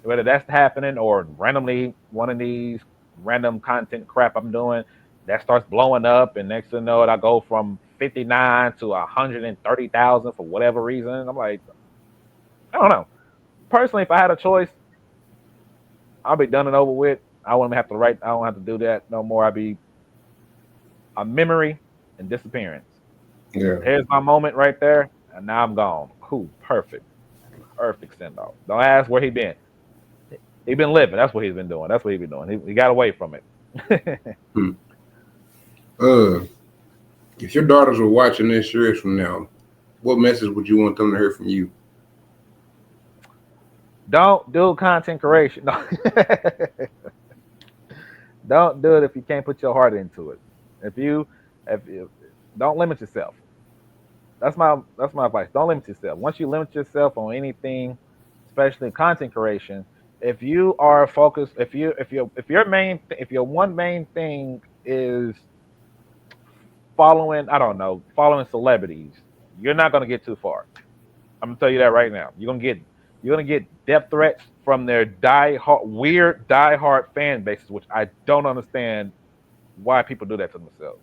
Whether that's happening or randomly one of these random content crap I'm doing that starts blowing up, and next thing you know, I go from 59 to 130,000 for whatever reason. I'm like, I don't know. Personally, if I had a choice, I'll be done and over with. I wouldn't have to write. I don't have to do that no more. I'd be a memory and disappearance. Yeah. Here's my moment right there, and now I'm gone. Cool, perfect send off. Don't ask where he been. He been living. That's what he's been doing. That's what he been doing. He got away from it. If your daughters were watching this years from now, what message would you want them to hear from you? Don't do content creation. No. Don't do it if you can't put your heart into it. If you don't limit yourself. That's my advice. Don't limit yourself. Once you limit yourself on anything, especially content creation, if you are focused, if your one main thing is following celebrities, you're not gonna get too far. I'm gonna tell you that right now. You're gonna get death threats from their weird diehard fan bases, which I don't understand why people do that to themselves.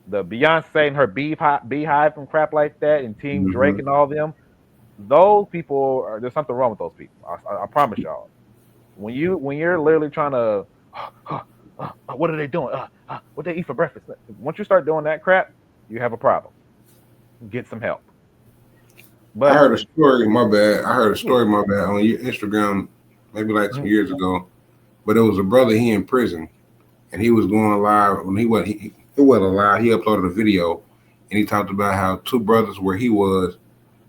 The Beyonce and her beehive and crap like that, and Team Drake and all of them, those people there's something wrong with those people. I promise y'all. When you're literally trying to, what are they doing? What they eat for breakfast? Once you start doing that crap, you have a problem. Get some help. But I heard a story. My bad. On your Instagram, maybe like 2 years ago. But it was a brother. He in prison, and he was going live. When he wasn't live. He uploaded a video, and he talked about how 2 brothers where he was.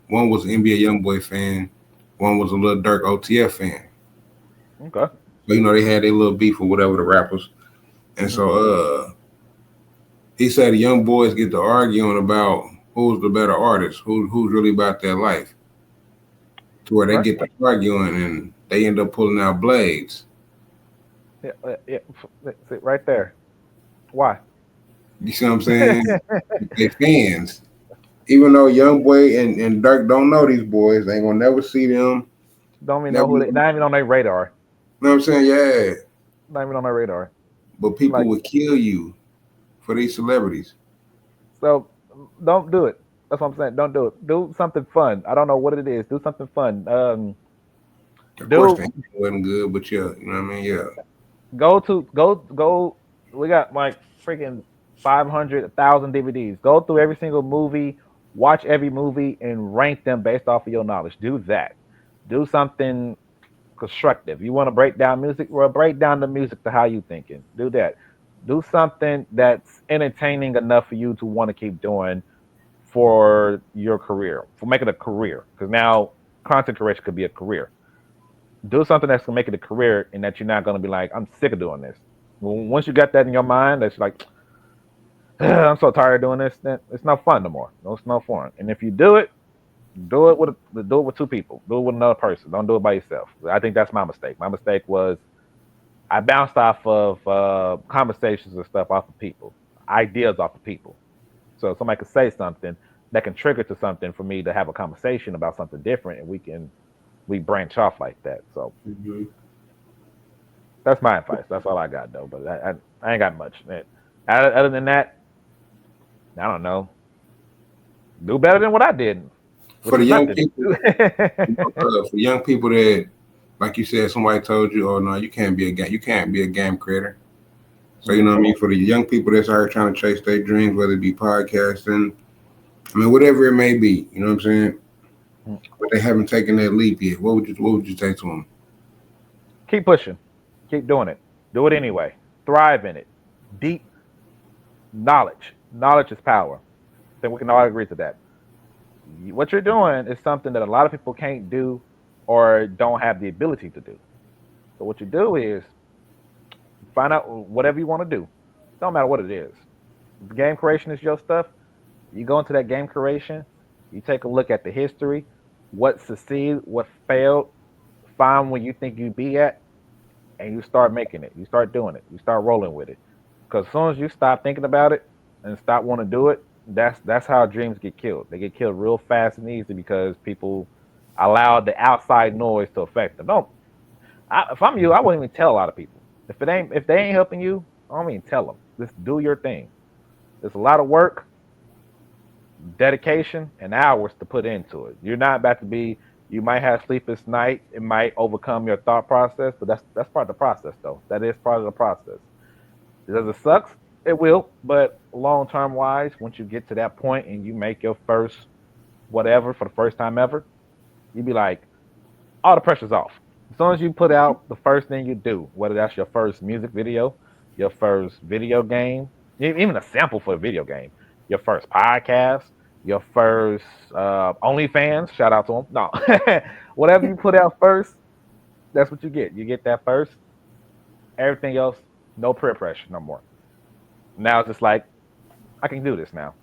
One was an NBA YoungBoy fan. One was a Lil Durk OTF fan. Okay. So they had their little beef or whatever, the rappers, and so he said the young boys get to arguing about who's the better artist, who's really about their life, to where they get to arguing and they end up pulling out blades. Yeah, right there. Why? You see what I'm saying? They fans. Even though Young Boy and Dirk don't know these boys, they ain't gonna never see them. Don't even know Never, who you they. Not even on their radar. know what I'm saying? Yeah. Not even on their radar. But people Like would kill you for these celebrities. so, don't do it. That's what I'm saying. Don't do it. Do something fun. I don't know what it is. Do something fun. Of course, the Do internet wasn't good, but yeah, you know what I mean? Yeah. go. We got like freaking 500, 1,000 DVDs. Go through every single movie, watch every movie, and rank them based off of your knowledge. Do that. Do something constructive. You want to break down music? Well, break down the music to how you thinking. Do that. Do something that's entertaining enough for you to want to keep doing for your career, for making a career. Because now content creation could be a career. Do something that's gonna make it a career, and that you're not gonna be like, I'm sick of doing this. Once you got that in your mind, that's like, I'm so tired of doing this. Then it's not fun no more. No, it's not fun. And if you do it with two people. Do it with another person. Don't do it by yourself. I think that's my mistake. My mistake was I bounced off of conversations and stuff off of people, ideas off of people. So somebody could say something that can trigger to something for me to have a conversation about something different, and we branch off like that. So Hmm. that's my advice. That's all I got though. But I ain't got much. Other than that, I don't know. Do better than what I did, For which the is young nothing. people, for young people that, like you said, somebody told you, "Oh no, you can't be a game creator." So you know Mhm. what I mean. For the young people that's out here trying to chase their dreams, whether it be podcasting, I mean, whatever it may be, you know what I'm saying. But they haven't taken that leap yet. What would you say to them? Keep pushing. Keep doing it. Do it anyway. Thrive in it. Deep knowledge. Knowledge is power. I think we can all agree to that. What you're doing is something that a lot of people can't do or don't have the ability to do. So what you do is find out whatever you want to do. Don't matter what it is. If game creation is your stuff, you go into that game creation, you take a look at the history, what succeeded, what failed, find where you think you'd be at, and you start making it. You start doing it. You start rolling with it. Because as soon as you stop thinking about it and stop wanting to do it, that's how dreams get killed. They get killed real fast and easy because people allow the outside noise to affect them. Don't. If I'm you, I wouldn't even tell a lot of people. If they ain't helping you, I don't even tell them. Just do your thing. There's a lot of work, dedication, and hours to put into it. You're not about to be. You might have sleepless nights. It might overcome your thought process, but that's part of the process, though. That is part of the process. Does it sucks? It will, but long term wise, once you get to that point and you make your first whatever for the first time ever, you be like, all the pressure's off. As soon as you put out the first thing you do, whether that's your first music video, your first video game, even a sample for a video game, your first podcast, your first OnlyFans, shout out to them. No, whatever you put out first, that's what you get. You get that first. Everything else, no peer pressure no more. Now it's just like I can do this now.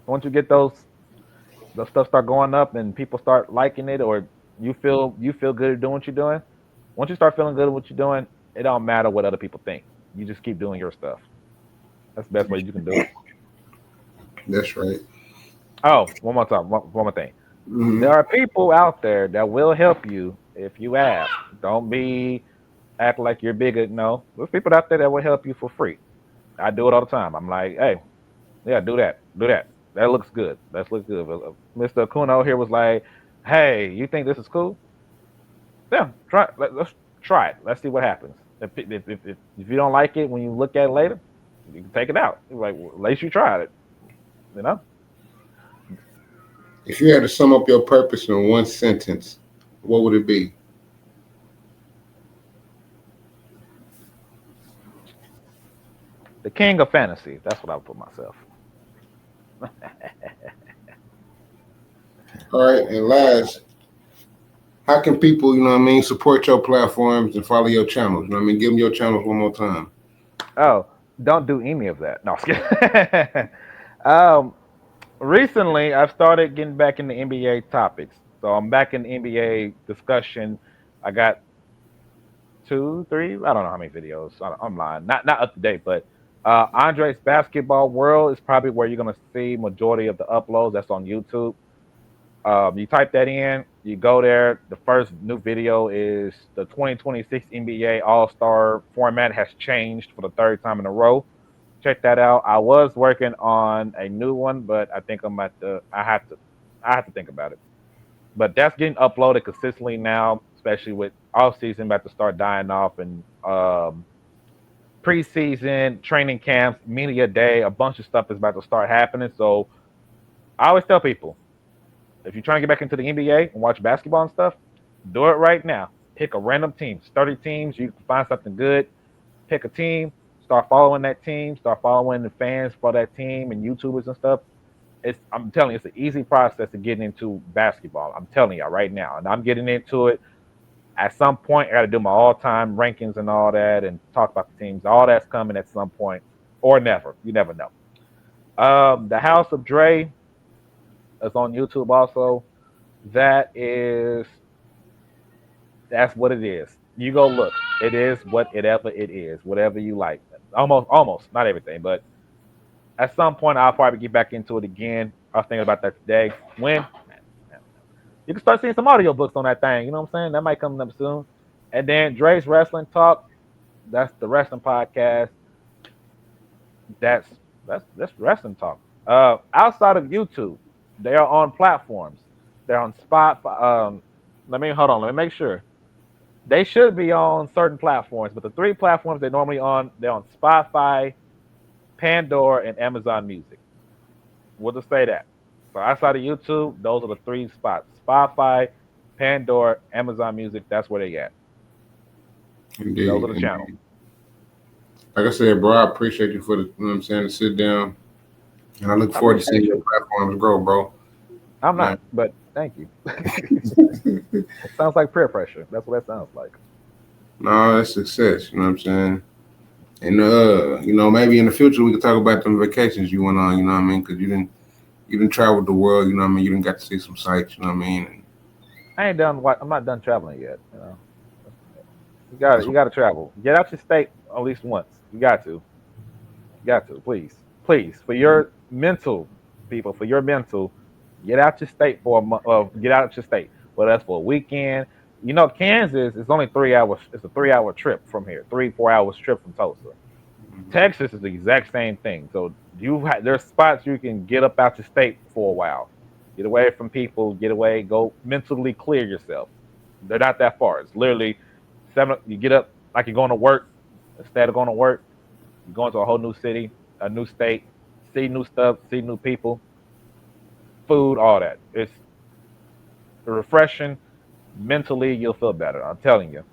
Once you get those stuff start going up and people start liking it, or you feel good at doing what you're doing. Once you start feeling good at what you're doing, it don't matter what other people think. You just keep doing your stuff. That's the best way you can do it. That's right. Oh, one more time, one more thing. Hmm. There are people out there that will help you if you ask. Don't be act like you're bigger. No, there's people out there that will help you for free. I do it all the time. I'm like, hey, yeah, do that, do that. That looks good. That looks good. Mr. Kuno here was like, hey, you think this is cool? Yeah, try. Let's try it. Let's see what happens. If you don't like it when you look at it later, you can take it out. Like well, at least you tried it. You know, If you had to sum up your purpose in one sentence, what would it be? the king of fantasy. That's what I would put myself. All right, and last, how can people, you know what I mean, support your platforms and follow your channels? You know what I mean, give them your channels one more time. Oh, don't do any of that. No, I'm just kidding. um, recently I've started getting back into NBA topics. So I'm back in the NBA discussion. I got two, three, I don't know how many videos. I'm lying. Not up to date, but Andre's Basketball World is probably where you're gonna see majority of the uploads. That's on YouTube. You type that in, you go there. The first new video is the 2026 NBA All Star format has changed for the third time in a row. Check that out. I was working on a new one, but I think I'm at the. I have to think about it. But that's getting uploaded consistently now, especially with off season about to start dying off and preseason training camps, media day, a bunch of stuff is about to start happening. So I always tell people, if you're trying to get back into the NBA and watch basketball and stuff, do it right now. Pick a random team, 30 teams. You can find something good. Pick a team, start following that team, start following the fans for that team and YouTubers and stuff. I'm telling you, it's an easy process to get into basketball. I'm telling y'all right now, and I'm getting into it. At some point, I got to do my all-time rankings and all that, and talk about the teams. All that's coming at some point, or never. You never know. The House of Dre is on YouTube also. That is that's what it is. You go look. It is whatever it is, whatever you like. Almost, not everything, but at some point I'll probably get back into it again. I was thinking about that today. When you can start seeing some audiobooks on that thing, you know what I'm saying? That might come up soon. And then Dre's Wrestling Talk, that's the wrestling podcast. That's that's wrestling talk. Outside of YouTube, they are on platforms. They're on Spotify. Let me hold on. Let me make sure. They should be on certain platforms, but the three platforms they're normally on, they're on Spotify, Pandora, and Amazon Music. We'll just say that. So outside of YouTube, those are the three spots: Spotify, Pandora, Amazon Music. That's where they at. Those Indeed, are the channels. indeed. Like I said, bro, I appreciate you for the, you know what I'm saying, to sit down. And I look I forward to seeing appreciate your you. platforms grow, bro. I'm Man. not, but thank you. It sounds like peer pressure. That's what that sounds like. No, that's success, you know what I'm saying? And maybe in the future we could talk about them vacations you went on, you know what I mean? Because you didn't travel the world, you know what I mean? You didn't got to see some sights, you know what I mean? And I ain't done. I'm not done traveling yet. that's You got to travel. Get out your state at least once. You got to. You got to. Please, please, for your mental people, for your mental, get out your state for a month. Get out your state. Whether that's for a weekend. You know, Kansas is only 3 hours. It's a 3 hour trip from here. 3 4 hours trip from Tulsa. Texas is the exact same thing. So there's spots you can get up out your state for a while, get away from people, get away, go mentally clear yourself. They're not that far. It's literally seven. You get up like you're going to work. Instead of going to work, you're going to a whole new city, a new state, see new stuff, see new people, food, all that. It's refreshing. Mentally, you'll feel better. I'm telling you.